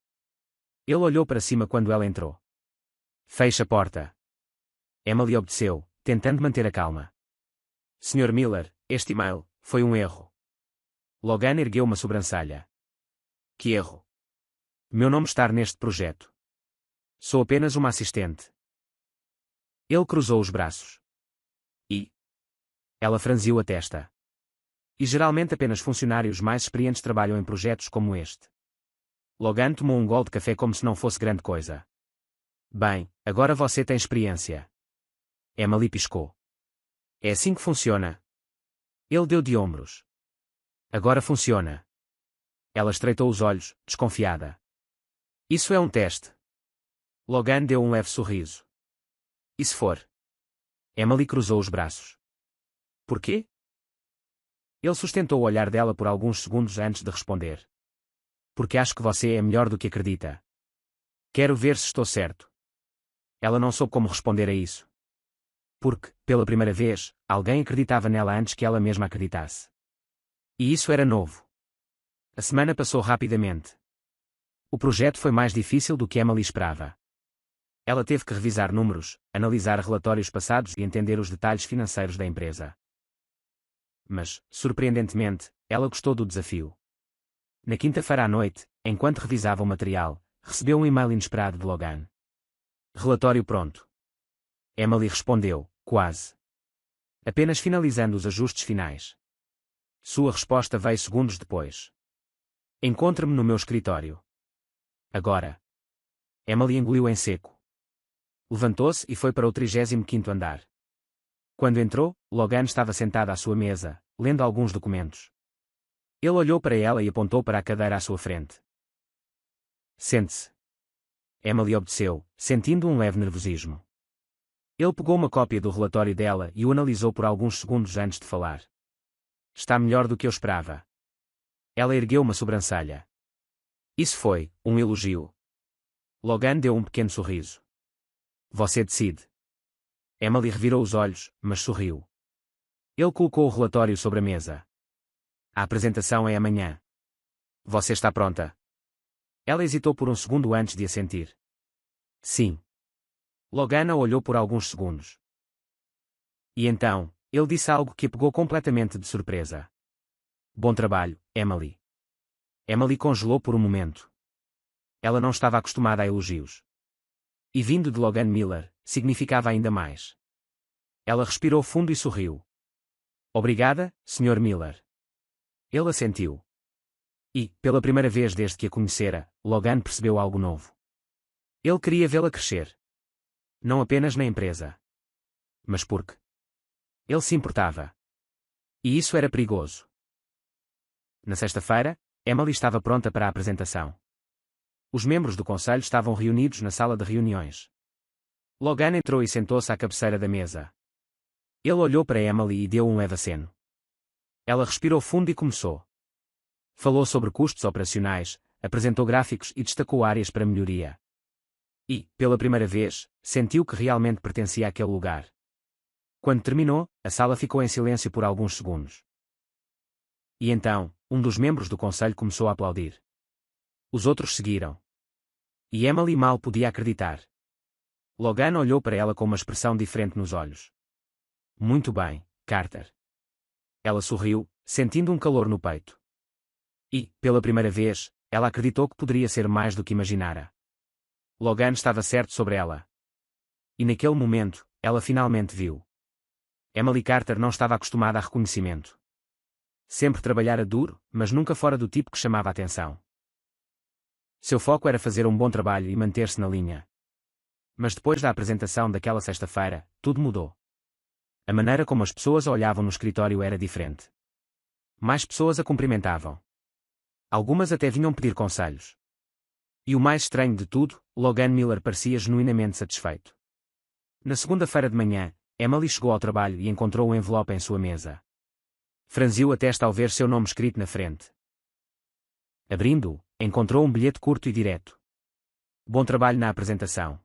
Ele olhou para cima quando ela entrou. Feche a porta. Emily obedeceu, tentando manter a calma. Sr. Miller, este e-mail foi um erro. Logan ergueu uma sobrancelha. Que erro? Meu nome está neste projeto. Sou apenas uma assistente. Ele cruzou os braços. E? Ela franziu a testa. E geralmente apenas funcionários mais experientes trabalham em projetos como este. Logan tomou um gole de café como se não fosse grande coisa. Bem, agora você tem experiência. Emily piscou. É assim que funciona. Ele deu de ombros. Agora funciona. Ela estreitou os olhos, desconfiada. Isso é um teste. Logan deu um leve sorriso. E se for? Emily cruzou os braços. Por quê? Ele sustentou o olhar dela por alguns segundos antes de responder. Porque acho que você é melhor do que acredita. Quero ver se estou certo. Ela não soube como responder a isso. Porque, pela primeira vez, alguém acreditava nela antes que ela mesma acreditasse. E isso era novo. A semana passou rapidamente. O projeto foi mais difícil do que Emily esperava. Ela teve que revisar números, analisar relatórios passados e entender os detalhes financeiros da empresa. Mas, surpreendentemente, ela gostou do desafio. Na quinta-feira à noite, enquanto revisava o material, recebeu um e-mail inesperado de Logan. Relatório pronto. Emily respondeu, quase. Apenas finalizando os ajustes finais. Sua resposta veio segundos depois. Encontre-me no meu escritório. Agora. Emily engoliu em seco. Levantou-se e foi para o 35º andar. Quando entrou, Logan estava sentada à sua mesa, lendo alguns documentos. Ele olhou para ela e apontou para a cadeira à sua frente. Sente-se. Emily obedeceu, sentindo um leve nervosismo. Ele pegou uma cópia do relatório dela e o analisou por alguns segundos antes de falar. Está melhor do que eu esperava. Ela ergueu uma sobrancelha. Isso foi um elogio. Logan deu um pequeno sorriso. Você decide. Emily revirou os olhos, mas sorriu. Ele colocou o relatório sobre a mesa. A apresentação é amanhã. Você está pronta? Ela hesitou por um segundo antes de assentir. Sim. Logana olhou por alguns segundos. E então, ele disse algo que a pegou completamente de surpresa. Bom trabalho, Emily. Emily congelou por um momento. Ela não estava acostumada a elogios. E vindo de Logan Miller, significava ainda mais. Ela respirou fundo e sorriu. Obrigada, Sr. Miller. Ele assentiu. E, pela primeira vez desde que a conhecera, Logan percebeu algo novo. Ele queria vê-la crescer. Não apenas na empresa. Mas porque ele se importava. E isso era perigoso. Na sexta-feira, Emily estava pronta para a apresentação. Os membros do conselho estavam reunidos na sala de reuniões. Logan entrou e sentou-se à cabeceira da mesa. Ele olhou para Emily e deu um leve aceno. Ela respirou fundo e começou. Falou sobre custos operacionais, apresentou gráficos e destacou áreas para melhoria. E, pela primeira vez, sentiu que realmente pertencia àquele lugar. Quando terminou, a sala ficou em silêncio por alguns segundos. E então, um dos membros do conselho começou a aplaudir. Os outros seguiram. E Emily mal podia acreditar. Logan olhou para ela com uma expressão diferente nos olhos. Muito bem, Carter. Ela sorriu, sentindo um calor no peito. E, pela primeira vez, ela acreditou que poderia ser mais do que imaginara. Logan estava certo sobre ela. E naquele momento, ela finalmente viu. Emily Carter não estava acostumada a reconhecimento. Sempre trabalhara duro, mas nunca fora do tipo que chamava a atenção. Seu foco era fazer um bom trabalho e manter-se na linha. Mas depois da apresentação daquela sexta-feira, tudo mudou. A maneira como as pessoas a olhavam no escritório era diferente. Mais pessoas a cumprimentavam. Algumas até vinham pedir conselhos. E o mais estranho de tudo, Logan Miller parecia genuinamente satisfeito. Na segunda-feira de manhã, Emily chegou ao trabalho e encontrou um envelope em sua mesa. Franziu a testa ao ver seu nome escrito na frente. Abrindo-o, encontrou um bilhete curto e direto. Bom trabalho na apresentação.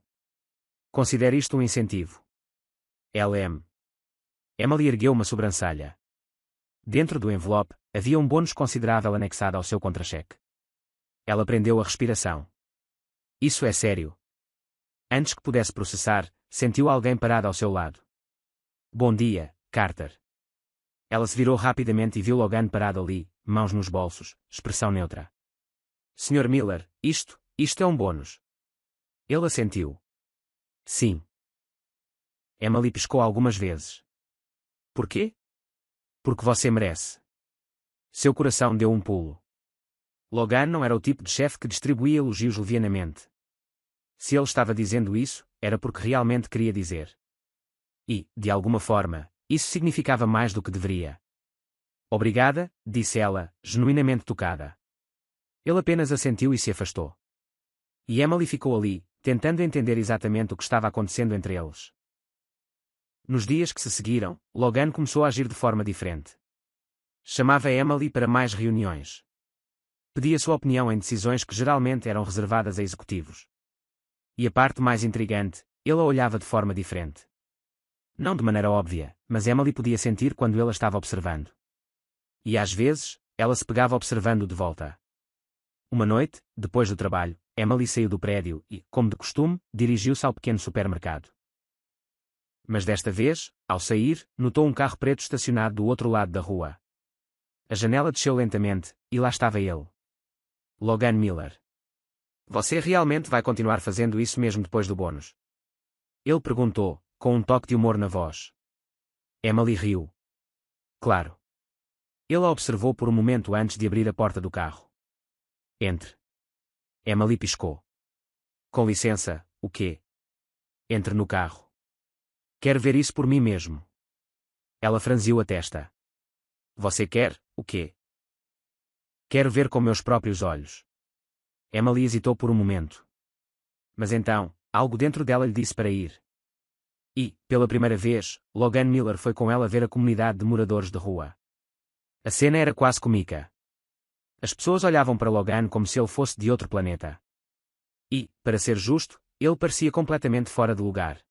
Considere isto um incentivo. LM. Emily ergueu uma sobrancelha. Dentro do envelope, havia um bônus considerável anexado ao seu contra-cheque. Ela prendeu a respiração. Isso é sério. Antes que pudesse processar, sentiu alguém parado ao seu lado. Bom dia, Carter. Ela se virou rapidamente e viu Logan parado ali, mãos nos bolsos, expressão neutra. Sr. Miller, isto é um bônus. Ele assentiu. Sim. Emily piscou algumas vezes. Por quê? Porque você merece. Seu coração deu um pulo. Logan não era o tipo de chefe que distribuía elogios levianamente. Se ele estava dizendo isso, era porque realmente queria dizer. E, de alguma forma, isso significava mais do que deveria. Obrigada, disse ela, genuinamente tocada. Ele apenas assentiu e se afastou. E Emily ficou ali, tentando entender exatamente o que estava acontecendo entre eles. Nos dias que se seguiram, Logan começou a agir de forma diferente. Chamava Emily para mais reuniões. Pedia sua opinião em decisões que geralmente eram reservadas a executivos. E a parte mais intrigante, ele a olhava de forma diferente. Não de maneira óbvia, mas Emily podia sentir quando ele a estava observando. E às vezes, ela se pegava observando de volta. Uma noite, depois do trabalho, Emily saiu do prédio e, como de costume, dirigiu-se ao pequeno supermercado. Mas desta vez, ao sair, notou um carro preto estacionado do outro lado da rua. A janela desceu lentamente, e lá estava ele. Logan Miller. Você realmente vai continuar fazendo isso mesmo depois do bônus? Ele perguntou, com um toque de humor na voz. Emily riu. Claro. Ele a observou por um momento antes de abrir a porta do carro. Entre. Emily piscou. Com licença, o quê? Entre no carro. Quero ver isso por mim mesmo. Ela franziu a testa. Você quer, o quê? Quero ver com meus próprios olhos. Emily hesitou por um momento. Mas então, algo dentro dela lhe disse para ir. E, pela primeira vez, Logan Miller foi com ela ver a comunidade de moradores de rua. A cena era quase cômica. As pessoas olhavam para Logan como se ele fosse de outro planeta. E, para ser justo, ele parecia completamente fora de lugar.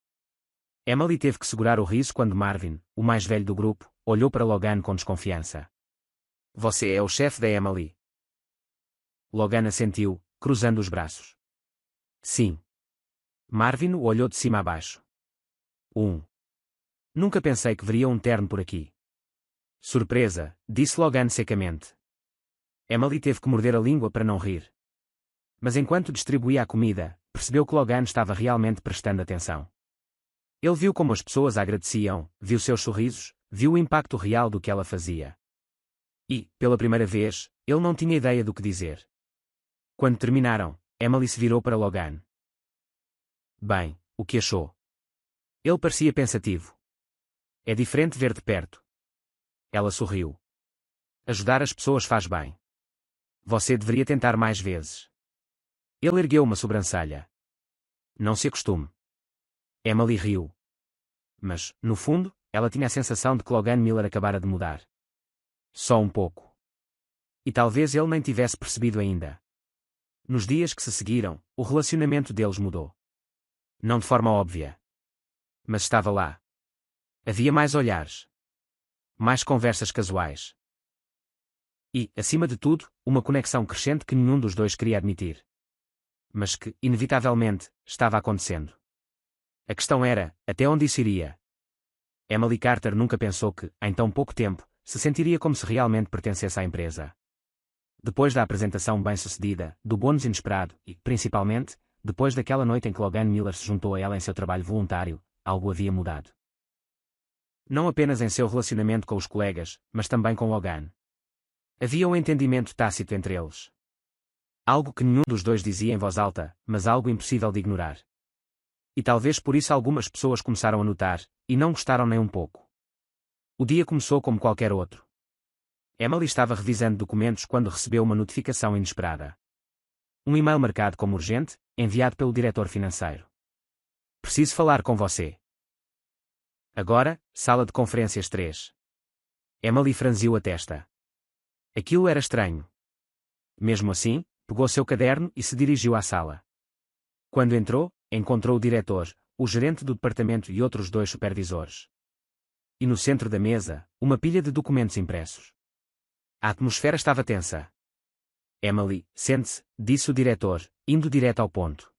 Emily teve que segurar o riso quando Marvin, o mais velho do grupo, olhou para Logan com desconfiança. Você é o chefe da Emily? Logan assentiu, cruzando os braços. Sim. Marvin o olhou de cima a baixo. Nunca pensei que veria um terno por aqui. Surpresa, disse Logan secamente. Emily teve que morder a língua para não rir. Mas enquanto distribuía a comida, percebeu que Logan estava realmente prestando atenção. Ele viu como as pessoas a agradeciam, viu seus sorrisos, viu o impacto real do que ela fazia. E, pela primeira vez, ele não tinha ideia do que dizer. Quando terminaram, Emily se virou para Logan. Bem, o que achou? Ele parecia pensativo. É diferente ver de perto. Ela sorriu. Ajudar as pessoas faz bem. Você deveria tentar mais vezes. Ele ergueu uma sobrancelha. Não se acostume. Emily riu. Mas, no fundo, ela tinha a sensação de que Logan Miller acabara de mudar. Só um pouco. E talvez ele nem tivesse percebido ainda. Nos dias que se seguiram, o relacionamento deles mudou. Não de forma óbvia. Mas estava lá. Havia mais olhares. Mais conversas casuais. E, acima de tudo, uma conexão crescente que nenhum dos dois queria admitir. Mas que, inevitavelmente, estava acontecendo. A questão era, até onde isso iria? Emily Carter nunca pensou que, em tão pouco tempo, se sentiria como se realmente pertencesse à empresa. Depois da apresentação bem-sucedida, do bônus inesperado e, principalmente, depois daquela noite em que Logan Miller se juntou a ela em seu trabalho voluntário, algo havia mudado. Não apenas em seu relacionamento com os colegas, mas também com Logan. Havia um entendimento tácito entre eles. Algo que nenhum dos dois dizia em voz alta, mas algo impossível de ignorar. E talvez por isso algumas pessoas começaram a notar, e não gostaram nem um pouco. O dia começou como qualquer outro. Emily estava revisando documentos quando recebeu uma notificação inesperada. Um e-mail marcado como urgente, enviado pelo diretor financeiro. Preciso falar com você. Agora, sala de conferências 3. Emily franziu a testa. Aquilo era estranho. Mesmo assim, pegou seu caderno e se dirigiu à sala. Quando entrou, encontrou o diretor, o gerente do departamento e outros 2 supervisores. E no centro da mesa, uma pilha de documentos impressos. A atmosfera estava tensa. Emily, sente-se, disse o diretor, indo direto ao ponto.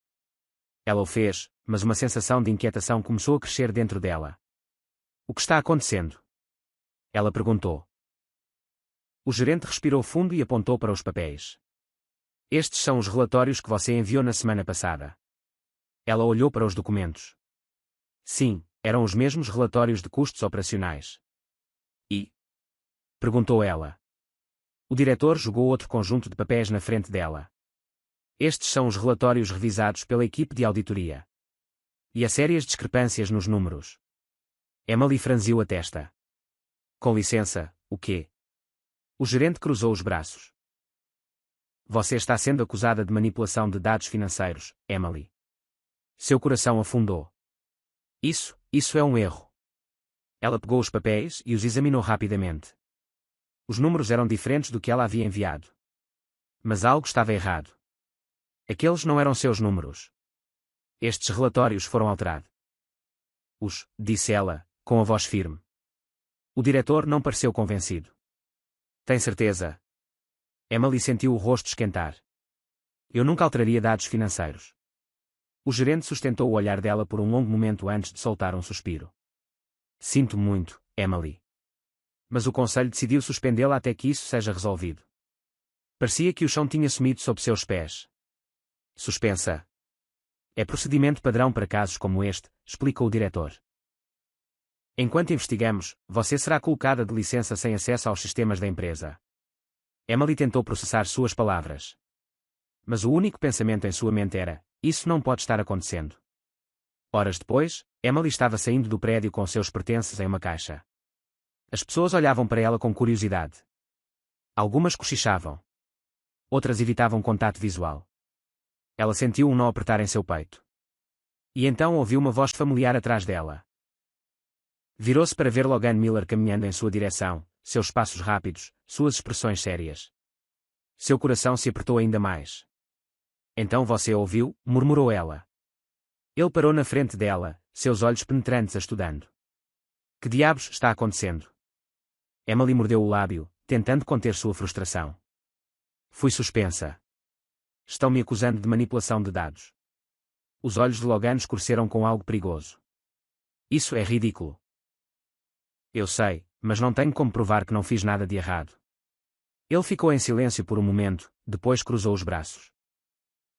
Ela o fez, mas uma sensação de inquietação começou a crescer dentro dela. O que está acontecendo? Ela perguntou. O gerente respirou fundo e apontou para os papéis. Estes são os relatórios que você enviou na semana passada. Ela olhou para os documentos. Sim, eram os mesmos relatórios de custos operacionais. E? Perguntou ela. O diretor jogou outro conjunto de papéis na frente dela. Estes são os relatórios revisados pela equipe de auditoria. E há sérias discrepâncias nos números. Emily franziu a testa. Com licença, o quê? O gerente cruzou os braços. Você está sendo acusada de manipulação de dados financeiros, Emily. Seu coração afundou. Isso é um erro. Ela pegou os papéis e os examinou rapidamente. Os números eram diferentes do que ela havia enviado. Mas algo estava errado. Aqueles não eram seus números. Estes relatórios foram alterados. Disse ela, com a voz firme. O diretor não pareceu convencido. Tem certeza? Emily sentiu o rosto esquentar. Eu nunca alteraria dados financeiros. O gerente sustentou o olhar dela por um longo momento antes de soltar um suspiro. Sinto muito, Emily. Mas o conselho decidiu suspendê-la até que isso seja resolvido. Parecia que o chão tinha sumido sob seus pés. Suspensa. É procedimento padrão para casos como este, explicou o diretor. Enquanto investigamos, você será colocada de licença sem acesso aos sistemas da empresa. Emily tentou processar suas palavras. Mas o único pensamento em sua mente era, isso não pode estar acontecendo. Horas depois, Emily estava saindo do prédio com seus pertences em uma caixa. As pessoas olhavam para ela com curiosidade. Algumas cochichavam. Outras evitavam contato visual. Ela sentiu um nó apertar em seu peito. E então ouviu uma voz familiar atrás dela. Virou-se para ver Logan Miller caminhando em sua direção, seus passos rápidos, suas expressões sérias. Seu coração se apertou ainda mais. Então você ouviu, murmurou ela. Ele parou na frente dela, seus olhos penetrantes a estudando. Que diabos está acontecendo? Emily mordeu o lábio, tentando conter sua frustração. Fui suspensa. Estão me acusando de manipulação de dados. Os olhos de Logan escureceram com algo perigoso. Isso é ridículo. Eu sei, mas não tenho como provar que não fiz nada de errado. Ele ficou em silêncio por um momento, depois cruzou os braços.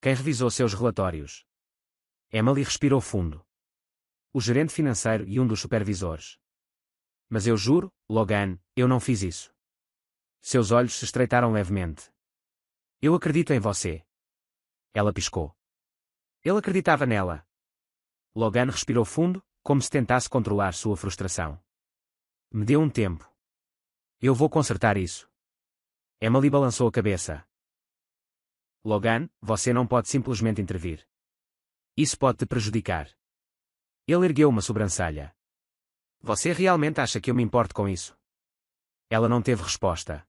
Quem revisou seus relatórios? Emily respirou fundo. O gerente financeiro e um dos supervisores. Mas eu juro, Logan, eu não fiz isso. Seus olhos se estreitaram levemente. Eu acredito em você. Ela piscou. Ele acreditava nela. Logan respirou fundo, como se tentasse controlar sua frustração. Me dê um tempo. Eu vou consertar isso. Emily balançou a cabeça. Logan, você não pode simplesmente intervir. Isso pode te prejudicar. Ele ergueu uma sobrancelha. Você realmente acha que eu me importo com isso? Ela não teve resposta.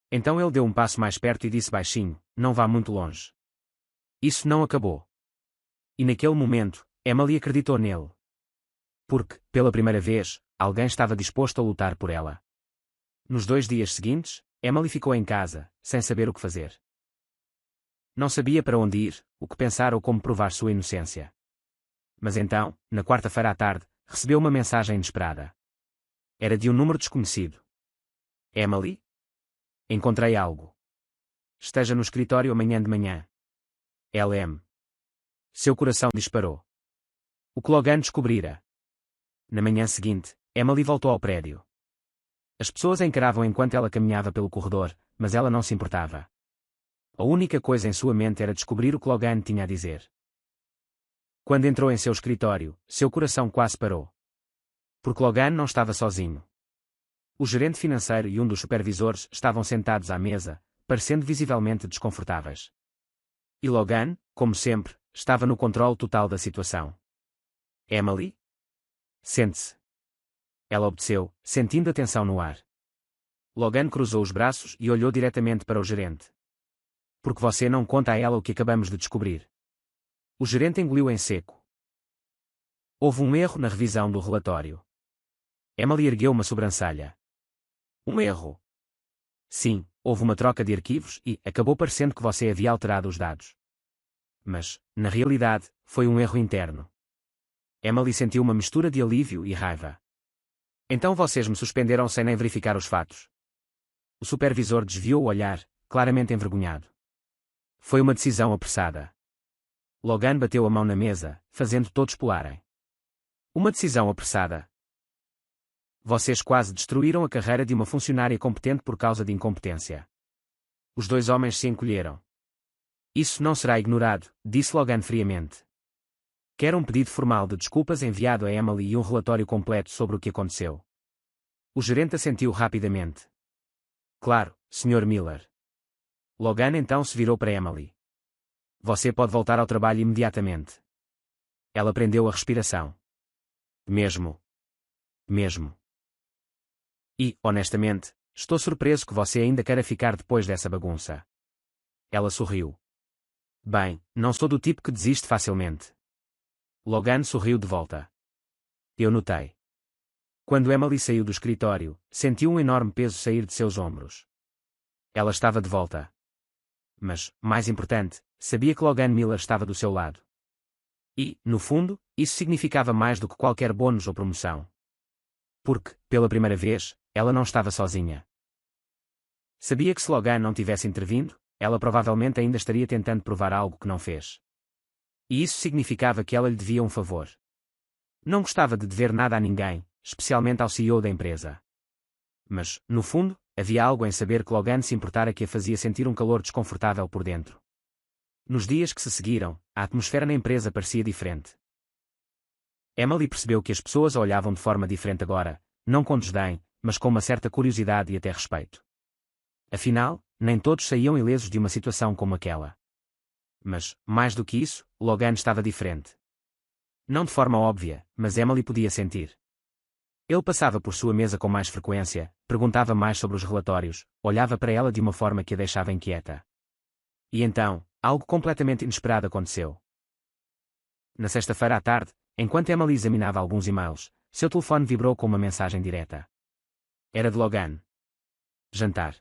Então ele deu um passo mais perto e disse baixinho, não vá muito longe. Isso não acabou. E naquele momento, Emily acreditou nele. Porque, pela primeira vez, alguém estava disposto a lutar por ela. Nos 2 dias seguintes, Emily ficou em casa, sem saber o que fazer. Não sabia para onde ir, o que pensar ou como provar sua inocência. Mas então, na quarta-feira à tarde, recebeu uma mensagem inesperada. Era de um número desconhecido. Emily? Encontrei algo. Esteja no escritório amanhã de manhã. LM. Seu coração disparou. O que Logan descobrira. Na manhã seguinte, Emily voltou ao prédio. As pessoas a encaravam enquanto ela caminhava pelo corredor, mas ela não se importava. A única coisa em sua mente era descobrir o que Logan tinha a dizer. Quando entrou em seu escritório, seu coração quase parou. Porque Logan não estava sozinho. O gerente financeiro e um dos supervisores estavam sentados à mesa, parecendo visivelmente desconfortáveis. E Logan, como sempre, estava no controle total da situação. Emily? Sente-se. Ela obedeceu, sentindo a tensão no ar. Logan cruzou os braços e olhou diretamente para o gerente. Porque você não conta a ela o que acabamos de descobrir. O gerente engoliu em seco. Houve um erro na revisão do relatório. Emily ergueu uma sobrancelha. Um erro? Sim, houve uma troca de arquivos e acabou parecendo que você havia alterado os dados. Mas, na realidade, foi um erro interno. Emily sentiu uma mistura de alívio e raiva. Então vocês me suspenderam sem nem verificar os fatos. O supervisor desviou o olhar, claramente envergonhado. Foi uma decisão apressada. Logan bateu a mão na mesa, fazendo todos pularem. Uma decisão apressada. Vocês quase destruíram a carreira de uma funcionária competente por causa de incompetência. Os 2 homens se encolheram. Isso não será ignorado, disse Logan friamente. Quero um pedido formal de desculpas enviado a Emily e um relatório completo sobre o que aconteceu. O gerente assentiu rapidamente. Claro, Sr. Miller. Logan então se virou para Emily. Você pode voltar ao trabalho imediatamente. Ela prendeu a respiração. Mesmo. E, honestamente, estou surpreso que você ainda queira ficar depois dessa bagunça. Ela sorriu. Bem, não sou do tipo que desiste facilmente. Logan sorriu de volta. Eu notei. Quando Emily saiu do escritório, sentiu um enorme peso sair de seus ombros. Ela estava de volta. Mas, mais importante, sabia que Logan Miller estava do seu lado. E, no fundo, isso significava mais do que qualquer bônus ou promoção. Porque, pela primeira vez, ela não estava sozinha. Sabia que se Logan não tivesse intervindo, ela provavelmente ainda estaria tentando provar algo que não fez. E isso significava que ela lhe devia um favor. Não gostava de dever nada a ninguém, especialmente ao CEO da empresa. Mas, no fundo, havia algo em saber que Logan se importara que a fazia sentir um calor desconfortável por dentro. Nos dias que se seguiram, a atmosfera na empresa parecia diferente. Emily percebeu que as pessoas a olhavam de forma diferente agora, não com desdém, mas com uma certa curiosidade e até respeito. Afinal, nem todos saíam ilesos de uma situação como aquela. Mas, mais do que isso, Logan estava diferente. Não de forma óbvia, mas Emily podia sentir. Ele passava por sua mesa com mais frequência, perguntava mais sobre os relatórios, olhava para ela de uma forma que a deixava inquieta. E então, algo completamente inesperado aconteceu. Na sexta-feira à tarde, enquanto Emily examinava alguns e-mails, seu telefone vibrou com uma mensagem direta. Era de Logan. Jantar.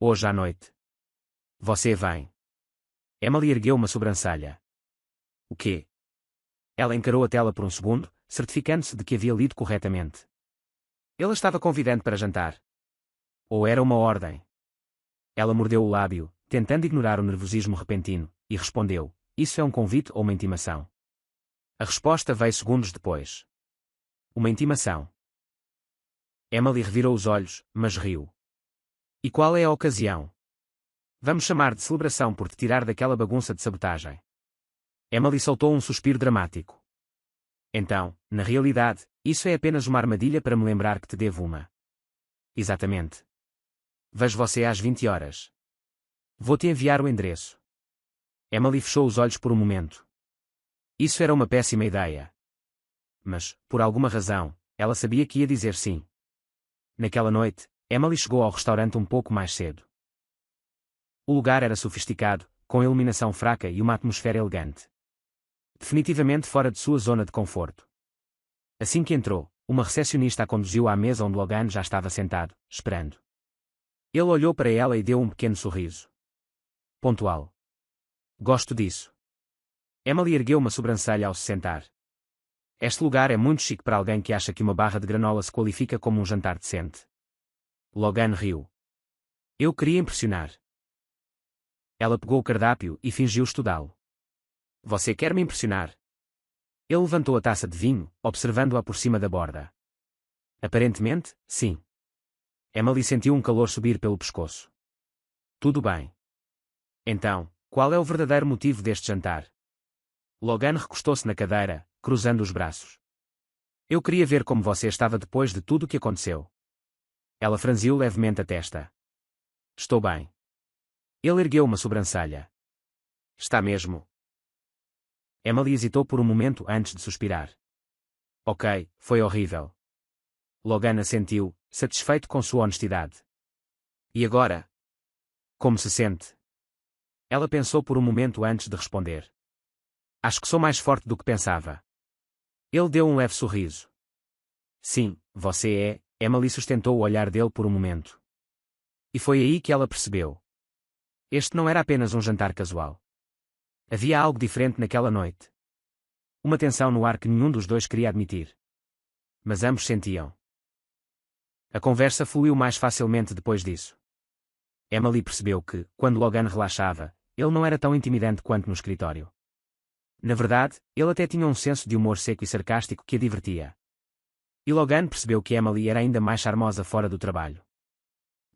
Hoje à noite. Você vem. Emily ergueu uma sobrancelha. O quê? Ela encarou a tela por um segundo, certificando-se de que havia lido corretamente. Ele estava convidando para jantar. Ou era uma ordem? Ela mordeu o lábio, tentando ignorar o nervosismo repentino, e respondeu: isso é um convite ou uma intimação? A resposta veio segundos depois. Uma intimação. Emily revirou os olhos, mas riu. E qual é a ocasião? Vamos chamar de celebração por te tirar daquela bagunça de sabotagem. Emily soltou um suspiro dramático. Então, na realidade, isso é apenas uma armadilha para me lembrar que te devo uma. Exatamente. Vejo você às 20 horas. Vou-te enviar o endereço. Emily fechou os olhos por um momento. Isso era uma péssima ideia. Mas, por alguma razão, ela sabia que ia dizer sim. Naquela noite, Emily chegou ao restaurante um pouco mais cedo. O lugar era sofisticado, com iluminação fraca e uma atmosfera elegante. Definitivamente fora de sua zona de conforto. Assim que entrou, uma recepcionista a conduziu à mesa onde Logan já estava sentado, esperando. Ele olhou para ela e deu um pequeno sorriso. Pontual. Gosto disso. Emily ergueu uma sobrancelha ao se sentar. Este lugar é muito chique para alguém que acha que uma barra de granola se qualifica como um jantar decente. Logan riu. Eu queria impressionar. Ela pegou o cardápio e fingiu estudá-lo. Você quer me impressionar? Ele levantou a taça de vinho, observando-a por cima da borda. Aparentemente, sim. Emily sentiu um calor subir pelo pescoço. Tudo bem. Então, qual é o verdadeiro motivo deste jantar? Logan recostou-se na cadeira, cruzando os braços. Eu queria ver como você estava depois de tudo o que aconteceu. Ela franziu levemente a testa. Estou bem. Ele ergueu uma sobrancelha. Está mesmo? Emily hesitou por um momento antes de suspirar. Ok, foi horrível. Logan assentiu, satisfeito com sua honestidade. E agora? Como se sente? Ela pensou por um momento antes de responder. Acho que sou mais forte do que pensava. Ele deu um leve sorriso. Sim, você é. Emily sustentou o olhar dele por um momento. E foi aí que ela percebeu. Este não era apenas um jantar casual. Havia algo diferente naquela noite. Uma tensão no ar que nenhum dos dois queria admitir. Mas ambos sentiam. A conversa fluiu mais facilmente depois disso. Emily percebeu que, quando Logan relaxava, ele não era tão intimidante quanto no escritório. Na verdade, ele até tinha um senso de humor seco e sarcástico que a divertia. E Logan percebeu que Emily era ainda mais charmosa fora do trabalho.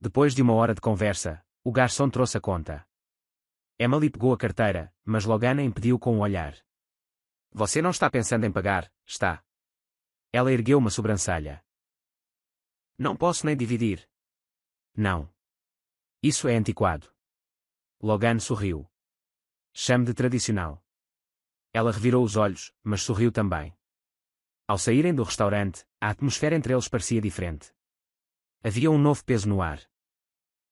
Depois de uma hora de conversa, o garçom trouxe a conta. Emily pegou a carteira, mas Logan a impediu com um olhar. Você não está pensando em pagar, está? Ela ergueu uma sobrancelha. Não posso nem dividir. Não. Isso é antiquado. Logan sorriu. Chame de tradicional. Ela revirou os olhos, mas sorriu também. Ao saírem do restaurante, a atmosfera entre eles parecia diferente. Havia um novo peso no ar.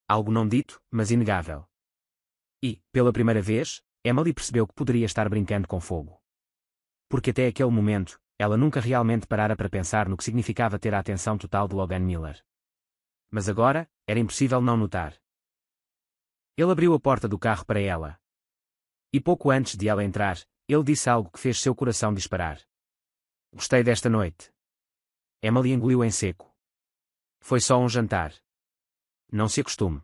Algo não dito, mas inegável. E, pela primeira vez, Emily percebeu que poderia estar brincando com fogo. Porque até aquele momento, ela nunca realmente parara para pensar no que significava ter a atenção total de Logan Miller. Mas agora, era impossível não notar. Ele abriu a porta do carro para ela. E pouco antes de ela entrar, ele disse algo que fez seu coração disparar. Gostei desta noite. Emily engoliu em seco. Foi só um jantar. Não se acostume.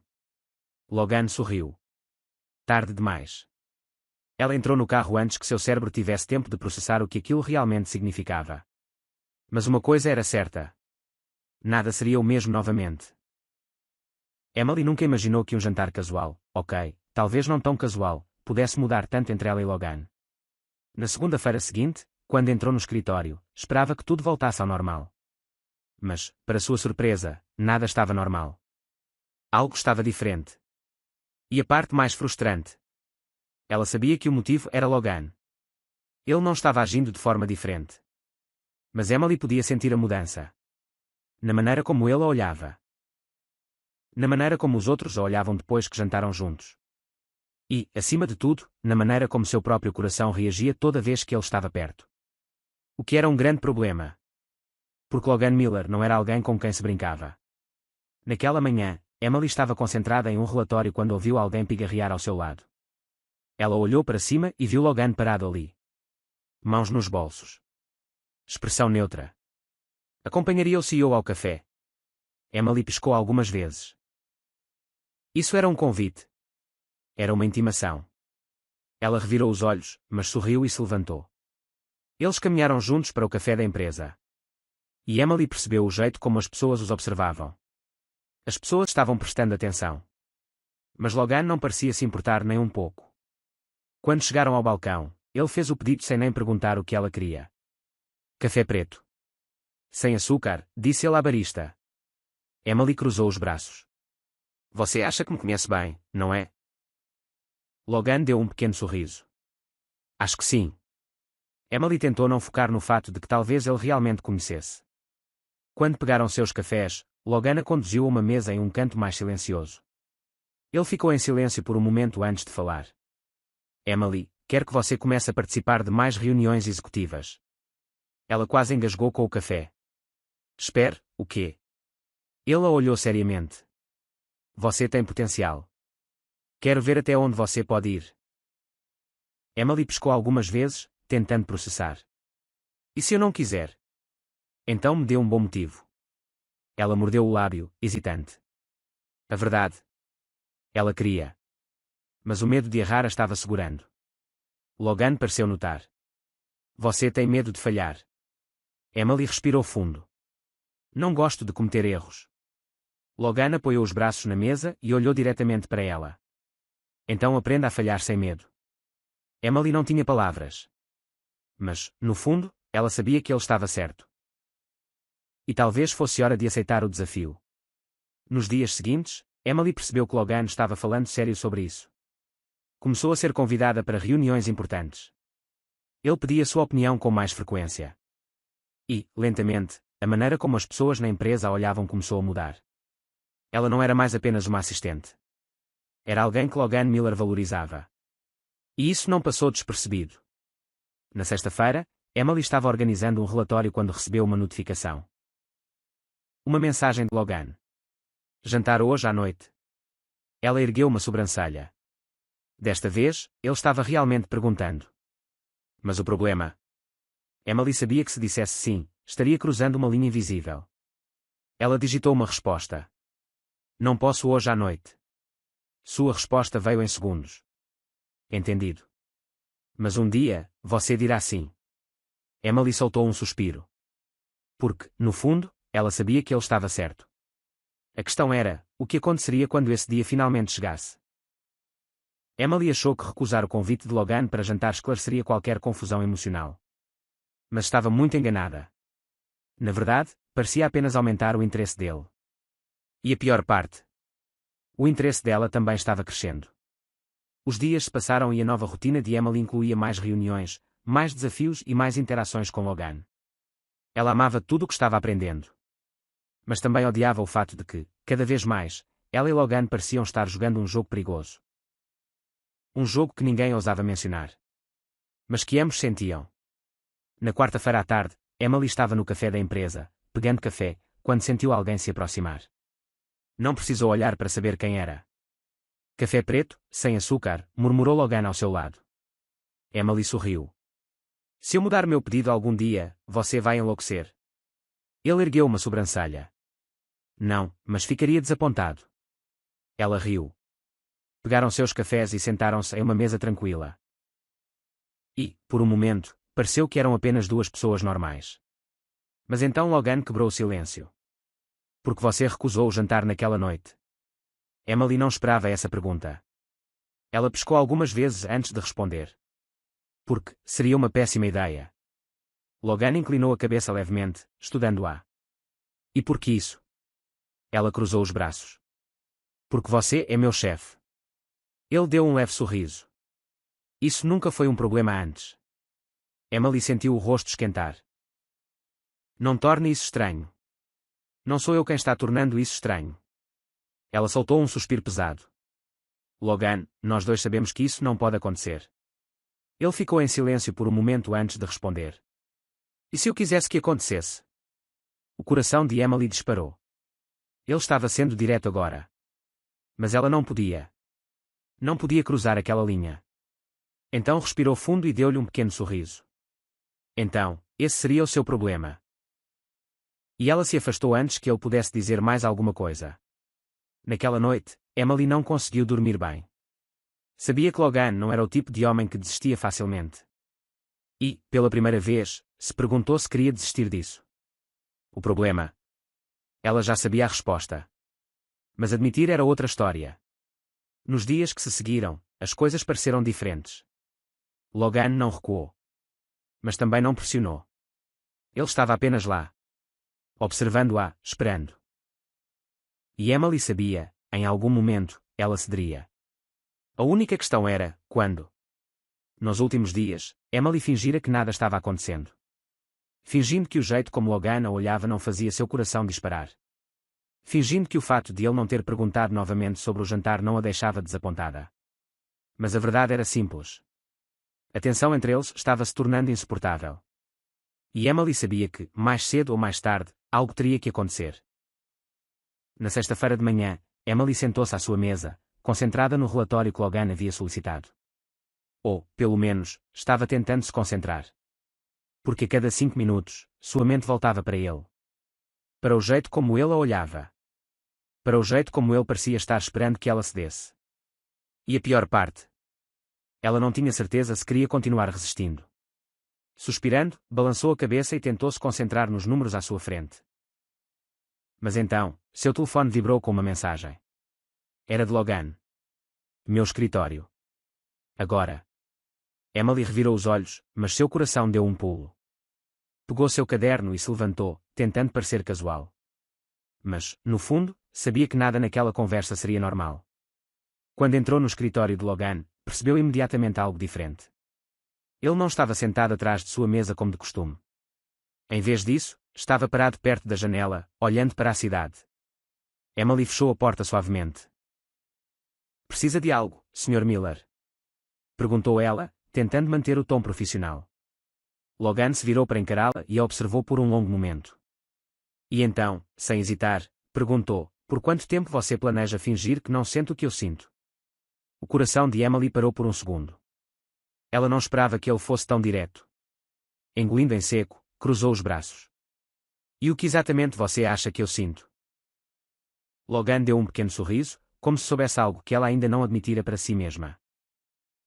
Logan sorriu. Tarde demais. Ela entrou no carro antes que seu cérebro tivesse tempo de processar o que aquilo realmente significava. Mas uma coisa era certa. Nada seria o mesmo novamente. Emily nunca imaginou que um jantar casual, ok, talvez não tão casual, pudesse mudar tanto entre ela e Logan. Na segunda-feira seguinte, quando entrou no escritório, esperava que tudo voltasse ao normal. Mas, para sua surpresa, nada estava normal. Algo estava diferente. E a parte mais frustrante. Ela sabia que o motivo era Logan. Ele não estava agindo de forma diferente. Mas Emily podia sentir a mudança. Na maneira como ele a olhava. Na maneira como os outros a olhavam depois que jantaram juntos. E, acima de tudo, na maneira como seu próprio coração reagia toda vez que ele estava perto. O que era um grande problema. Porque Logan Miller não era alguém com quem se brincava. Naquela manhã, Emily estava concentrada em um relatório quando ouviu alguém pigarrear ao seu lado. Ela olhou para cima e viu Logan parado ali. Mãos nos bolsos. Expressão neutra. Acompanharia o CEO ao café. Emily piscou algumas vezes. Isso era um convite. Era uma intimação. Ela revirou os olhos, mas sorriu e se levantou. Eles caminharam juntos para o café da empresa. E Emily percebeu o jeito como as pessoas os observavam. As pessoas estavam prestando atenção. Mas Logan não parecia se importar nem um pouco. Quando chegaram ao balcão, ele fez o pedido sem nem perguntar o que ela queria. Café preto. Sem açúcar, disse ele à barista. Emily cruzou os braços. Você acha que me conhece bem, não é? Logan deu um pequeno sorriso. Acho que sim. Emily tentou não focar no fato de que talvez ele realmente conhecesse. Quando pegaram seus cafés, Logan a conduziu a uma mesa em um canto mais silencioso. Ele ficou em silêncio por um momento antes de falar. Emily, quero que você comece a participar de mais reuniões executivas. Ela quase engasgou com o café. Espere, o quê? Ele a olhou seriamente. Você tem potencial. Quero ver até onde você pode ir. Emily piscou algumas vezes, tentando processar. E se eu não quiser? Então me dê um bom motivo. Ela mordeu o lábio, hesitante. A verdade. Ela queria. Mas o medo de errar a estava segurando. Logan pareceu notar. Você tem medo de falhar. Emily respirou fundo. Não gosto de cometer erros. Logan apoiou os braços na mesa e olhou diretamente para ela. Então aprenda a falhar sem medo. Emily não tinha palavras. Mas, no fundo, ela sabia que ele estava certo. E talvez fosse hora de aceitar o desafio. Nos dias seguintes, Emily percebeu que Logan estava falando sério sobre isso. Começou a ser convidada para reuniões importantes. Ele pedia sua opinião com mais frequência. E, lentamente, a maneira como as pessoas na empresa a olhavam começou a mudar. Ela não era mais apenas uma assistente. Era alguém que Logan Miller valorizava. E isso não passou despercebido. Na sexta-feira, Emily estava organizando um relatório quando recebeu uma notificação. Uma mensagem de Logan. Jantar hoje à noite. Ela ergueu uma sobrancelha. Desta vez, ele estava realmente perguntando. Mas o problema? Emily sabia que se dissesse sim, estaria cruzando uma linha invisível. Ela digitou uma resposta. Não posso hoje à noite. Sua resposta veio em segundos. Entendido. Mas um dia, você dirá sim. Emily soltou um suspiro. Porque, no fundo, ela sabia que ele estava certo. A questão era, o que aconteceria quando esse dia finalmente chegasse? Emily achou que recusar o convite de Logan para jantar esclareceria qualquer confusão emocional. Mas estava muito enganada. Na verdade, parecia apenas aumentar o interesse dele. E a pior parte? O interesse dela também estava crescendo. Os dias se passaram e a nova rotina de Emily incluía mais reuniões, mais desafios e mais interações com Logan. Ela amava tudo o que estava aprendendo. Mas também odiava o fato de que, cada vez mais, ela e Logan pareciam estar jogando um jogo perigoso. Um jogo que ninguém ousava mencionar. Mas que ambos sentiam. Na quarta-feira à tarde, Emily estava no café da empresa, pegando café, quando sentiu alguém se aproximar. Não precisou olhar para saber quem era. Café preto, sem açúcar, murmurou Logan ao seu lado. Emily sorriu. Se eu mudar meu pedido algum dia, você vai enlouquecer. Ele ergueu uma sobrancelha. Não, mas ficaria desapontado. Ela riu. Pegaram seus cafés e sentaram-se em uma mesa tranquila. E, por um momento, pareceu que eram apenas duas pessoas normais. Mas então Logan quebrou o silêncio. Por que você recusou o jantar naquela noite? Emily não esperava essa pergunta. Ela piscou algumas vezes antes de responder. Porque seria uma péssima ideia. Logan inclinou a cabeça levemente, estudando-a. E por que isso? Ela cruzou os braços. Porque você é meu chefe. Ele deu um leve sorriso. Isso nunca foi um problema antes. Emily sentiu o rosto esquentar. Não torne isso estranho. Não sou eu quem está tornando isso estranho. Ela soltou um suspiro pesado. Logan, nós dois sabemos que isso não pode acontecer. Ele ficou em silêncio por um momento antes de responder. E se eu quisesse que acontecesse? O coração de Emily disparou. Ele estava sendo direto agora. Mas ela não podia. Não podia cruzar aquela linha. Então respirou fundo e deu-lhe um pequeno sorriso. Então, esse seria o seu problema. E ela se afastou antes que ele pudesse dizer mais alguma coisa. Naquela noite, Emily não conseguiu dormir bem. Sabia que Logan não era o tipo de homem que desistia facilmente. E, pela primeira vez, se perguntou se queria desistir disso. O problema? Ela já sabia a resposta. Mas admitir era outra história. Nos dias que se seguiram, as coisas pareceram diferentes. Logan não recuou. Mas também não pressionou. Ele estava apenas lá. Observando-a, esperando. E Emily sabia, em algum momento, ela cederia. A única questão era, quando? Nos últimos dias, Emily fingira que nada estava acontecendo. Fingindo que o jeito como Logan a olhava não fazia seu coração disparar. Fingindo que o fato de ele não ter perguntado novamente sobre o jantar não a deixava desapontada. Mas a verdade era simples. A tensão entre eles estava se tornando insuportável. E Emily sabia que, mais cedo ou mais tarde, algo teria que acontecer. Na sexta-feira de manhã, Emily sentou-se à sua mesa, concentrada no relatório que Logan havia solicitado. Ou, pelo menos, estava tentando se concentrar. Porque a cada 5 minutos, sua mente voltava para ele. Para o jeito como ele a olhava. Para o jeito como ele parecia estar esperando que ela cedesse. E a pior parte. Ela não tinha certeza se queria continuar resistindo. Suspirando, balançou a cabeça e tentou se concentrar nos números à sua frente. Mas então, seu telefone vibrou com uma mensagem. Era de Logan. Meu escritório. Agora. Emily revirou os olhos, mas seu coração deu um pulo. Pegou seu caderno e se levantou, tentando parecer casual. Mas, no fundo, sabia que nada naquela conversa seria normal. Quando entrou no escritório de Logan, percebeu imediatamente algo diferente. Ele não estava sentado atrás de sua mesa como de costume. Em vez disso, estava parado perto da janela, olhando para a cidade. Emily fechou a porta suavemente. Precisa de algo, Sr. Miller? Perguntou ela, tentando manter o tom profissional. Logan se virou para encará-la e a observou por um longo momento. E então, sem hesitar, perguntou, por quanto tempo você planeja fingir que não sente o que eu sinto? O coração de Emily parou por um segundo. Ela não esperava que ele fosse tão direto. Engolindo em seco, cruzou os braços. E o que exatamente você acha que eu sinto? Logan deu um pequeno sorriso, como se soubesse algo que ela ainda não admitira para si mesma.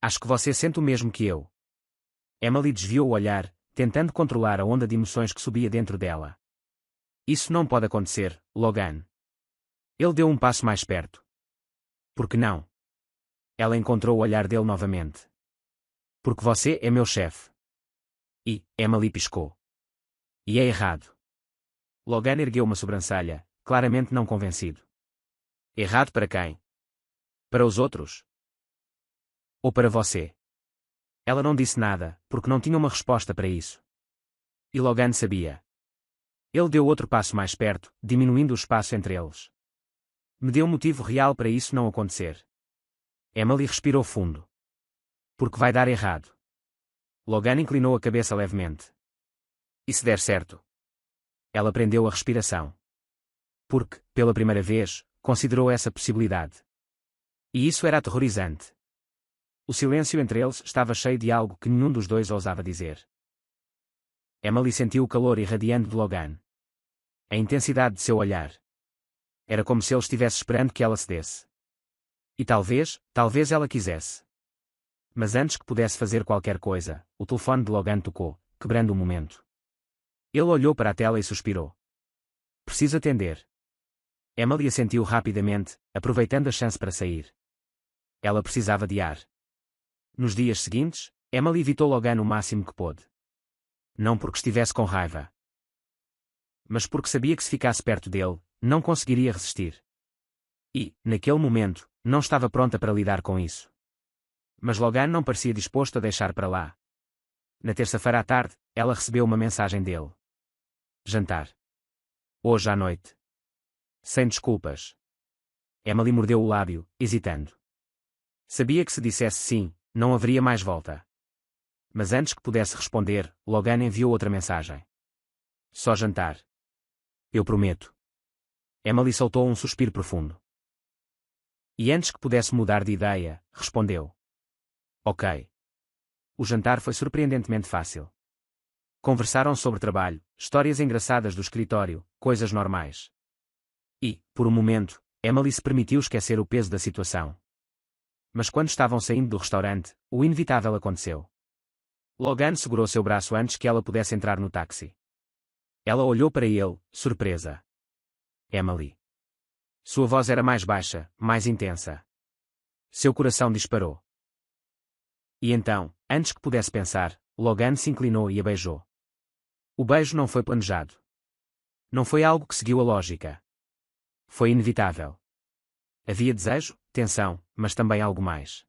Acho que você sente o mesmo que eu. Emily desviou o olhar, tentando controlar a onda de emoções que subia dentro dela. Isso não pode acontecer, Logan. Ele deu um passo mais perto. Por que não? Ela encontrou o olhar dele novamente. Porque você é meu chefe. E, Emily piscou. E é errado. Logan ergueu uma sobrancelha, claramente não convencido. Errado para quem? Para os outros? Ou para você? Ela não disse nada, porque não tinha uma resposta para isso. E Logan sabia. Ele deu outro passo mais perto, diminuindo o espaço entre eles. Me deu um motivo real para isso não acontecer. Emily respirou fundo. Porque vai dar errado. Logan inclinou a cabeça levemente. E se der certo? Ela prendeu a respiração. Porque, pela primeira vez, considerou essa possibilidade. E isso era aterrorizante. O silêncio entre eles estava cheio de algo que nenhum dos dois ousava dizer. Emily sentiu o calor irradiando de Logan. A intensidade de seu olhar. Era como se ele estivesse esperando que ela cedesse. E talvez ela quisesse. Mas antes que pudesse fazer qualquer coisa, o telefone de Logan tocou, quebrando o momento. Ele olhou para a tela e suspirou. Preciso atender. Emily assentiu rapidamente, aproveitando a chance para sair. Ela precisava de ar. Nos dias seguintes, Emily evitou Logan o máximo que pôde. Não porque estivesse com raiva. Mas porque sabia que se ficasse perto dele, não conseguiria resistir. E, naquele momento, não estava pronta para lidar com isso. Mas Logan não parecia disposto a deixar para lá. Na terça-feira à tarde, ela recebeu uma mensagem dele. Jantar. Hoje à noite. Sem desculpas. Emily mordeu o lábio, hesitando. Sabia que se dissesse sim, não haveria mais volta. Mas antes que pudesse responder, Logan enviou outra mensagem. Só jantar. Eu prometo. Emily soltou um suspiro profundo. E antes que pudesse mudar de ideia, respondeu: Ok. O jantar foi surpreendentemente fácil. Conversaram sobre trabalho, histórias engraçadas do escritório, coisas normais. E, por um momento, Emily se permitiu esquecer o peso da situação. Mas quando estavam saindo do restaurante, o inevitável aconteceu. Logan segurou seu braço antes que ela pudesse entrar no táxi. Ela olhou para ele, surpresa. Emily. Sua voz era mais baixa, mais intensa. Seu coração disparou. E então, antes que pudesse pensar, Logan se inclinou e a beijou. O beijo não foi planejado. Não foi algo que seguiu a lógica. Foi inevitável. Havia desejo, tensão, mas também algo mais.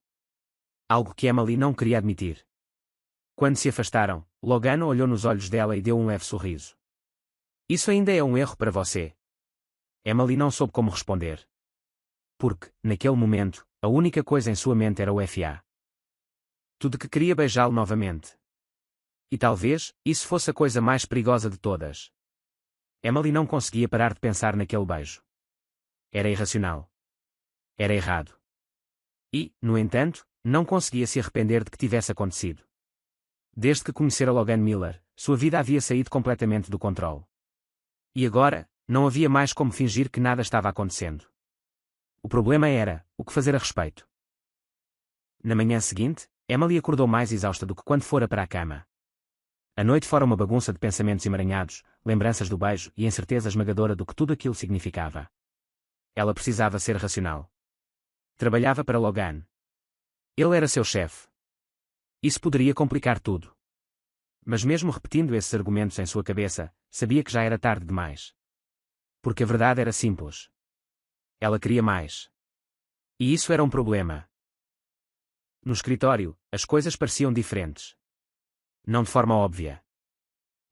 Algo que Emily não queria admitir. Quando se afastaram, Logan olhou nos olhos dela e deu um leve sorriso. Isso ainda é um erro para você? Emily não soube como responder. Porque, naquele momento, a única coisa em sua mente era o FA. Tudo que queria beijá-lo novamente. E talvez, isso fosse a coisa mais perigosa de todas. Emily não conseguia parar de pensar naquele beijo. Era irracional. Era errado. E, no entanto, não conseguia se arrepender de que tivesse acontecido. Desde que conhecera Logan Miller, sua vida havia saído completamente do controle. E agora, não havia mais como fingir que nada estava acontecendo. O problema era, o que fazer a respeito. Na manhã seguinte, Emily acordou mais exausta do que quando fora para a cama. A noite fora uma bagunça de pensamentos emaranhados, lembranças do beijo e incerteza esmagadora do que tudo aquilo significava. Ela precisava ser racional. Trabalhava para Logan. Ele era seu chefe. Isso poderia complicar tudo. Mas mesmo repetindo esses argumentos em sua cabeça, sabia que já era tarde demais. Porque a verdade era simples. Ela queria mais. E isso era um problema. No escritório, as coisas pareciam diferentes. Não de forma óbvia.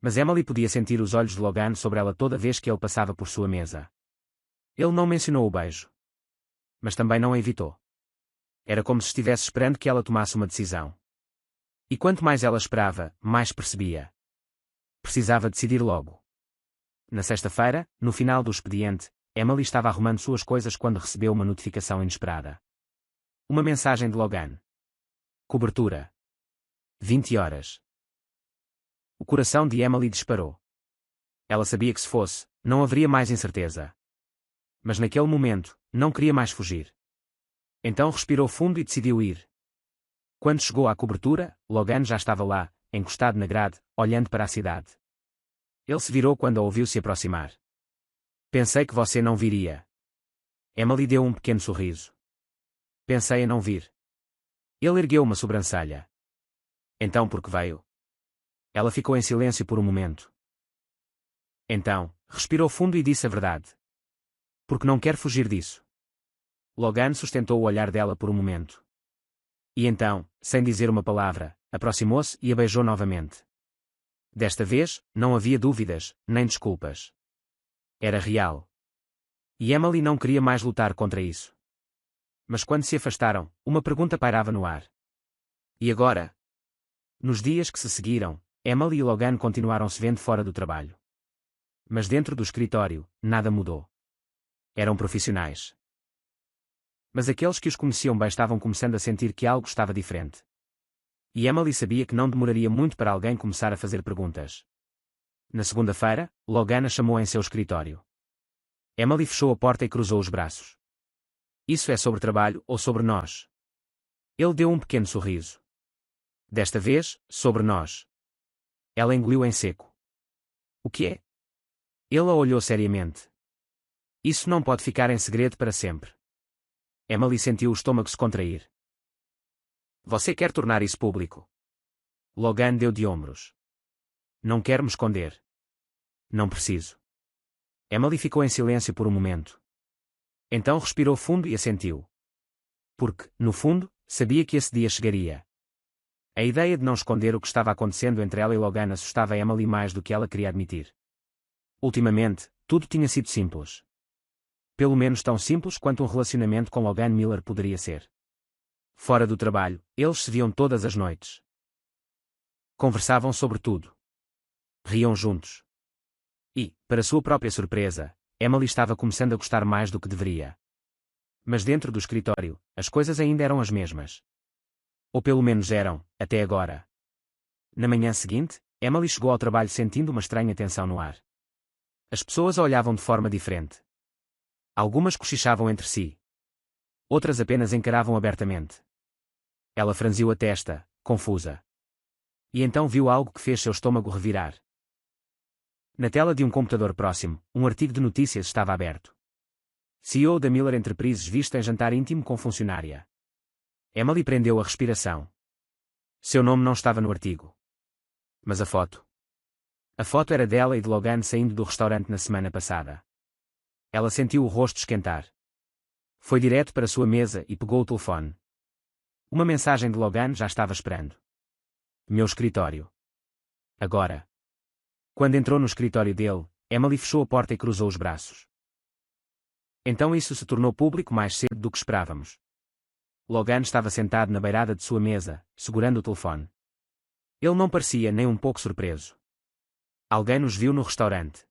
Mas Emily podia sentir os olhos de Logan sobre ela toda vez que ele passava por sua mesa. Ele não mencionou o beijo. Mas também não a evitou. Era como se estivesse esperando que ela tomasse uma decisão. E quanto mais ela esperava, mais percebia. Precisava decidir logo. Na sexta-feira, no final do expediente, Emily estava arrumando suas coisas quando recebeu uma notificação inesperada. Uma mensagem de Logan. Cobertura. 20 horas. O coração de Emily disparou. Ela sabia que se fosse, não haveria mais incerteza. Mas naquele momento, não queria mais fugir. Então respirou fundo e decidiu ir. Quando chegou à cobertura, Logan já estava lá, encostado na grade, olhando para a cidade. Ele se virou quando a ouviu se aproximar. Pensei que você não viria. Emily deu um pequeno sorriso. Pensei em não vir. Ele ergueu uma sobrancelha. Então por que veio? Ela ficou em silêncio por um momento. Então, respirou fundo e disse a verdade. Porque não quer fugir disso. Logan sustentou o olhar dela por um momento. E então, sem dizer uma palavra, aproximou-se e a beijou novamente. Desta vez, não havia dúvidas, nem desculpas. Era real. E Emily não queria mais lutar contra isso. Mas quando se afastaram, uma pergunta pairava no ar. E agora? Nos dias que se seguiram, Emily e Logan continuaram se vendo fora do trabalho. Mas dentro do escritório, nada mudou. Eram profissionais. Mas aqueles que os conheciam bem estavam começando a sentir que algo estava diferente. E Emily sabia que não demoraria muito para alguém começar a fazer perguntas. Na segunda-feira, Logan a chamou em seu escritório. Emily fechou a porta e cruzou os braços. Isso é sobre trabalho ou sobre nós? Ele deu um pequeno sorriso. Desta vez, sobre nós. Ela engoliu em seco. O que é? Ele a olhou seriamente. Isso não pode ficar em segredo para sempre. Emily sentiu o estômago se contrair. Você quer tornar isso público? Logan deu de ombros. Não quero me esconder. Não preciso. Emily ficou em silêncio por um momento. Então respirou fundo e assentiu. Porque, no fundo, sabia que esse dia chegaria. A ideia de não esconder o que estava acontecendo entre ela e Logan assustava Emily mais do que ela queria admitir. Ultimamente, tudo tinha sido simples. Pelo menos tão simples quanto um relacionamento com Logan Miller poderia ser. Fora do trabalho, eles se viam todas as noites. Conversavam sobre tudo. Riam juntos. E, para sua própria surpresa, Emily estava começando a gostar mais do que deveria. Mas dentro do escritório, as coisas ainda eram as mesmas. Ou pelo menos eram, até agora. Na manhã seguinte, Emily chegou ao trabalho sentindo uma estranha tensão no ar. As pessoas a olhavam de forma diferente. Algumas cochichavam entre si. Outras apenas encaravam abertamente. Ela franziu a testa, confusa. E então viu algo que fez seu estômago revirar. Na tela de um computador próximo, um artigo de notícias estava aberto. CEO da Miller Enterprises vista em jantar íntimo com funcionária. Emily prendeu a respiração. Seu nome não estava no artigo. Mas a foto. A foto era dela e de Logan saindo do restaurante na semana passada. Ela sentiu o rosto esquentar. Foi direto para sua mesa e pegou o telefone. Uma mensagem de Logan já estava esperando. Meu escritório. Agora. Quando entrou no escritório dele, Emily fechou a porta e cruzou os braços. Então isso se tornou público mais cedo do que esperávamos. Logan estava sentado na beirada de sua mesa, segurando o telefone. Ele não parecia nem um pouco surpreso. Alguém nos viu no restaurante.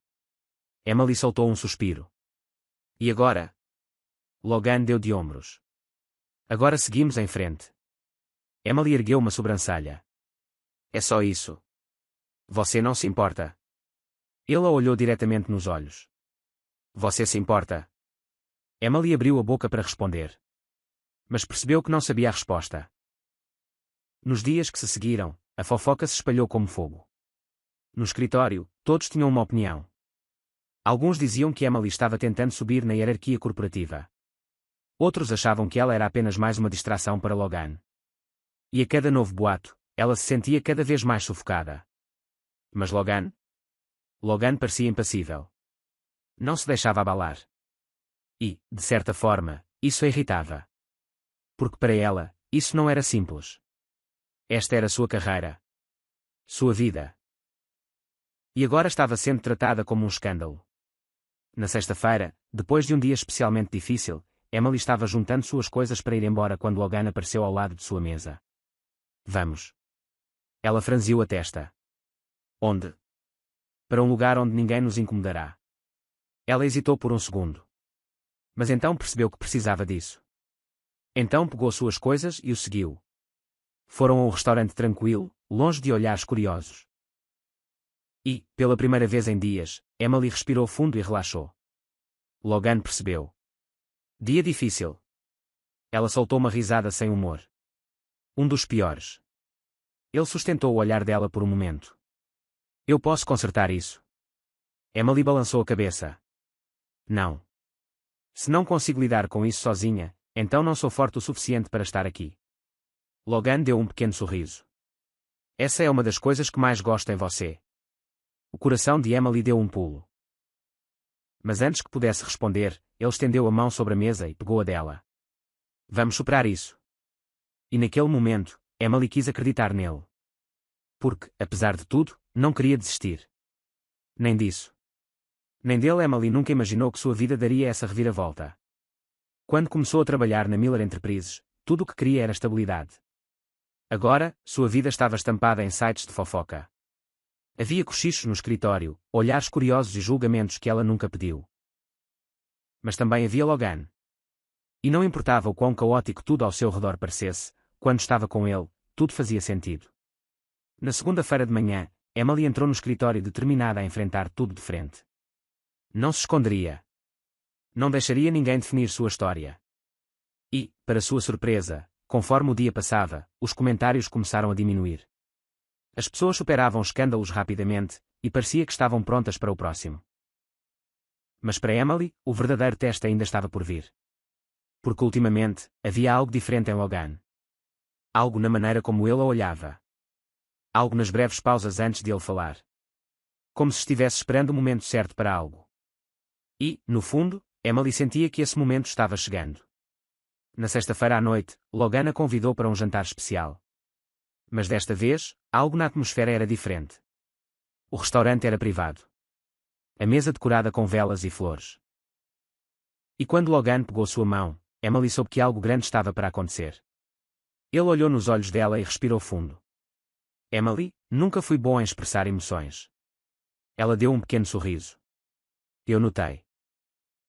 Emily soltou um suspiro. E agora? Logan deu de ombros. Agora seguimos em frente. Emily ergueu uma sobrancelha. É só isso. Você não se importa? Ele a olhou diretamente nos olhos. Você se importa? Emily abriu a boca para responder. Mas percebeu que não sabia a resposta. Nos dias que se seguiram, a fofoca se espalhou como fogo. No escritório, todos tinham uma opinião. Alguns diziam que Emily estava tentando subir na hierarquia corporativa. Outros achavam que ela era apenas mais uma distração para Logan. E a cada novo boato, ela se sentia cada vez mais sufocada. Mas Logan? Logan parecia impassível. Não se deixava abalar. E, de certa forma, isso a irritava. Porque para ela, isso não era simples. Esta era sua carreira. Sua vida. E agora estava sendo tratada como um escândalo. Na sexta-feira, depois de um dia especialmente difícil, Emily estava juntando suas coisas para ir embora quando Logan apareceu ao lado de sua mesa. Vamos. Ela franziu a testa. Onde? Para um lugar onde ninguém nos incomodará. Ela hesitou por um segundo. Mas então percebeu que precisava disso. Então pegou suas coisas e o seguiu. Foram a um restaurante tranquilo, longe de olhares curiosos. E, pela primeira vez em dias, Emily respirou fundo e relaxou. Logan percebeu. Dia difícil. Ela soltou uma risada sem humor. Um dos piores. Ele sustentou o olhar dela por um momento. Eu posso consertar isso. Emily balançou a cabeça. Não. Se não consigo lidar com isso sozinha, então não sou forte o suficiente para estar aqui. Logan deu um pequeno sorriso. Essa é uma das coisas que mais gosto em você. O coração de Emily deu um pulo. Mas antes que pudesse responder, ele estendeu a mão sobre a mesa e pegou a dela. Vamos superar isso. E naquele momento, Emily quis acreditar nele. Porque, apesar de tudo, não queria desistir. Nem disso. Nem dele Emily nunca imaginou que sua vida daria essa reviravolta. Quando começou a trabalhar na Miller Enterprises, tudo o que queria era estabilidade. Agora, sua vida estava estampada em sites de fofoca. Havia cochichos no escritório, olhares curiosos e julgamentos que ela nunca pediu. Mas também havia Logan. E não importava o quão caótico tudo ao seu redor parecesse, quando estava com ele, tudo fazia sentido. Na segunda-feira de manhã, Emily entrou no escritório determinada a enfrentar tudo de frente. Não se esconderia. Não deixaria ninguém definir sua história. E, para sua surpresa, conforme o dia passava, os comentários começaram a diminuir. As pessoas superavam escândalos rapidamente, e parecia que estavam prontas para o próximo. Mas para Emily, o verdadeiro teste ainda estava por vir. Porque ultimamente, havia algo diferente em Logan. Algo na maneira como ele a olhava. Algo nas breves pausas antes de ele falar. Como se estivesse esperando o momento certo para algo. E, no fundo, Emily sentia que esse momento estava chegando. Na sexta-feira à noite, Logan a convidou para um jantar especial. Mas desta vez, algo na atmosfera era diferente. O restaurante era privado. A mesa decorada com velas e flores. E quando Logan pegou sua mão, Emily soube que algo grande estava para acontecer. Ele olhou nos olhos dela e respirou fundo. Emily, nunca fui bom em expressar emoções. Ela deu um pequeno sorriso. Eu notei.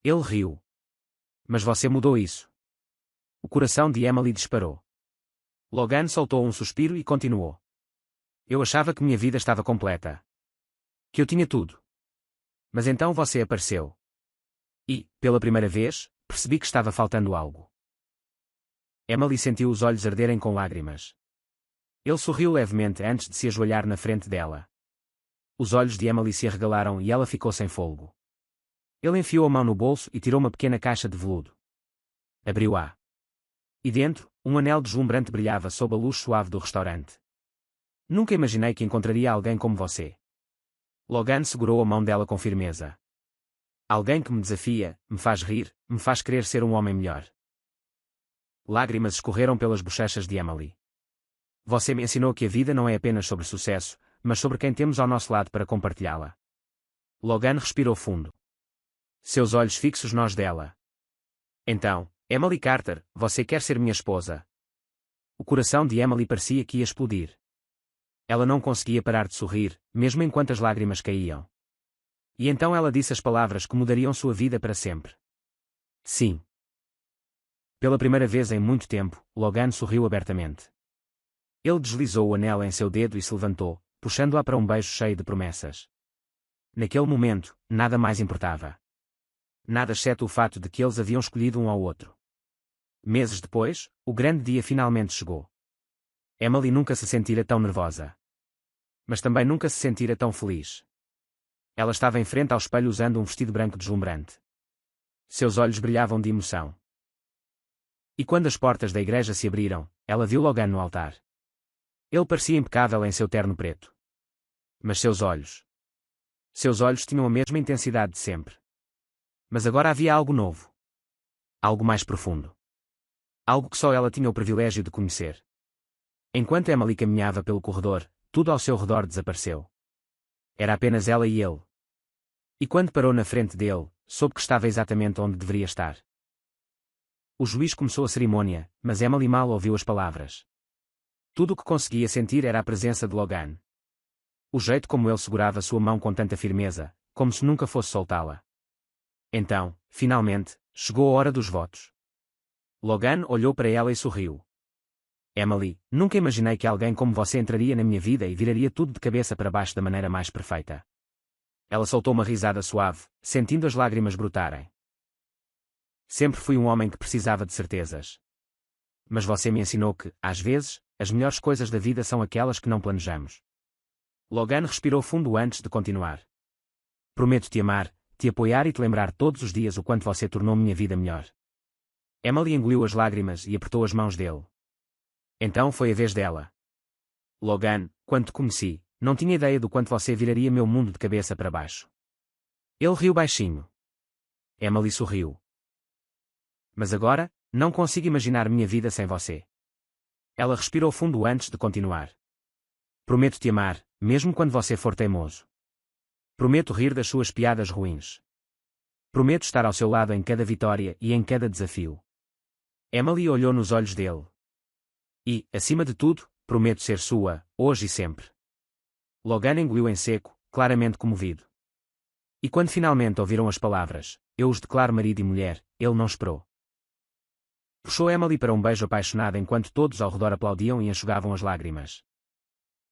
Ele riu. Mas você mudou isso. O coração de Emily disparou. Logan soltou um suspiro e continuou. Eu achava que minha vida estava completa. Que eu tinha tudo. Mas então você apareceu. E, pela primeira vez, percebi que estava faltando algo. Emily sentiu os olhos arderem com lágrimas. Ele sorriu levemente antes de se ajoelhar na frente dela. Os olhos de Emily se arregalaram e ela ficou sem fôlego. Ele enfiou a mão no bolso e tirou uma pequena caixa de veludo. Abriu-a. E dentro, um anel deslumbrante brilhava sob a luz suave do restaurante. Nunca imaginei que encontraria alguém como você. Logan segurou a mão dela com firmeza. Alguém que me desafia, me faz rir, me faz querer ser um homem melhor. Lágrimas escorreram pelas bochechas de Emily. Você me ensinou que a vida não é apenas sobre sucesso, mas sobre quem temos ao nosso lado para compartilhá-la. Logan respirou fundo. Seus olhos fixos nos dela. Então, Emily Carter, você quer ser minha esposa? O coração de Emily parecia que ia explodir. Ela não conseguia parar de sorrir, mesmo enquanto as lágrimas caíam. E então ela disse as palavras que mudariam sua vida para sempre. Sim. Pela primeira vez em muito tempo, Logan sorriu abertamente. Ele deslizou o anel em seu dedo e se levantou, puxando-a para um beijo cheio de promessas. Naquele momento, nada mais importava. Nada exceto o fato de que eles haviam escolhido um ao outro. Meses depois, o grande dia finalmente chegou. Emily nunca se sentira tão nervosa. Mas também nunca se sentira tão feliz. Ela estava em frente ao espelho usando um vestido branco deslumbrante. Seus olhos brilhavam de emoção. E quando as portas da igreja se abriram, ela viu Logan no altar. Ele parecia impecável em seu terno preto. Mas seus olhos tinham a mesma intensidade de sempre. Mas agora havia algo novo. Algo mais profundo. Algo que só ela tinha o privilégio de conhecer. Enquanto Emily caminhava pelo corredor, tudo ao seu redor desapareceu. Era apenas ela e ele. E quando parou na frente dele, soube que estava exatamente onde deveria estar. O juiz começou a cerimônia, mas Emily mal ouviu as palavras. Tudo o que conseguia sentir era a presença de Logan. O jeito como ele segurava sua mão com tanta firmeza, como se nunca fosse soltá-la. Então, finalmente, chegou a hora dos votos. Logan olhou para ela e sorriu. Emily, nunca imaginei que alguém como você entraria na minha vida e viraria tudo de cabeça para baixo da maneira mais perfeita. Ela soltou uma risada suave, sentindo as lágrimas brotarem. Sempre fui um homem que precisava de certezas. Mas você me ensinou que, às vezes, as melhores coisas da vida são aquelas que não planejamos. Logan respirou fundo antes de continuar. Prometo te amar, te apoiar e te lembrar todos os dias o quanto você tornou minha vida melhor. Emily engoliu as lágrimas e apertou as mãos dele. Então foi a vez dela. Logan, quando te conheci, não tinha ideia do quanto você viraria meu mundo de cabeça para baixo. Ele riu baixinho. Emily sorriu. Mas agora, não consigo imaginar minha vida sem você. Ela respirou fundo antes de continuar. Prometo te amar, mesmo quando você for teimoso. Prometo rir das suas piadas ruins. Prometo estar ao seu lado em cada vitória e em cada desafio. Emily olhou nos olhos dele. E, acima de tudo, prometo ser sua, hoje e sempre. Logan engoliu em seco, claramente comovido. E quando finalmente ouviram as palavras, eu os declaro marido e mulher, ele não esperou. Puxou Emily para um beijo apaixonado enquanto todos ao redor aplaudiam e enxugavam as lágrimas.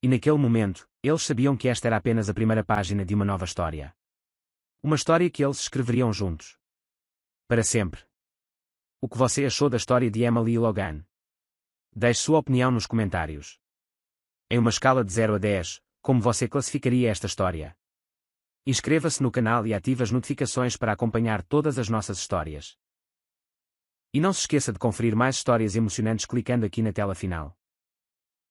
E naquele momento, eles sabiam que esta era apenas a primeira página de uma nova história. Uma história que eles escreveriam juntos. Para sempre. O que você achou da história de Emily e Logan? Deixe sua opinião nos comentários. Em uma escala de 0 a 10, como você classificaria esta história? Inscreva-se no canal e ative as notificações para acompanhar todas as nossas histórias. E não se esqueça de conferir mais histórias emocionantes clicando aqui na tela final.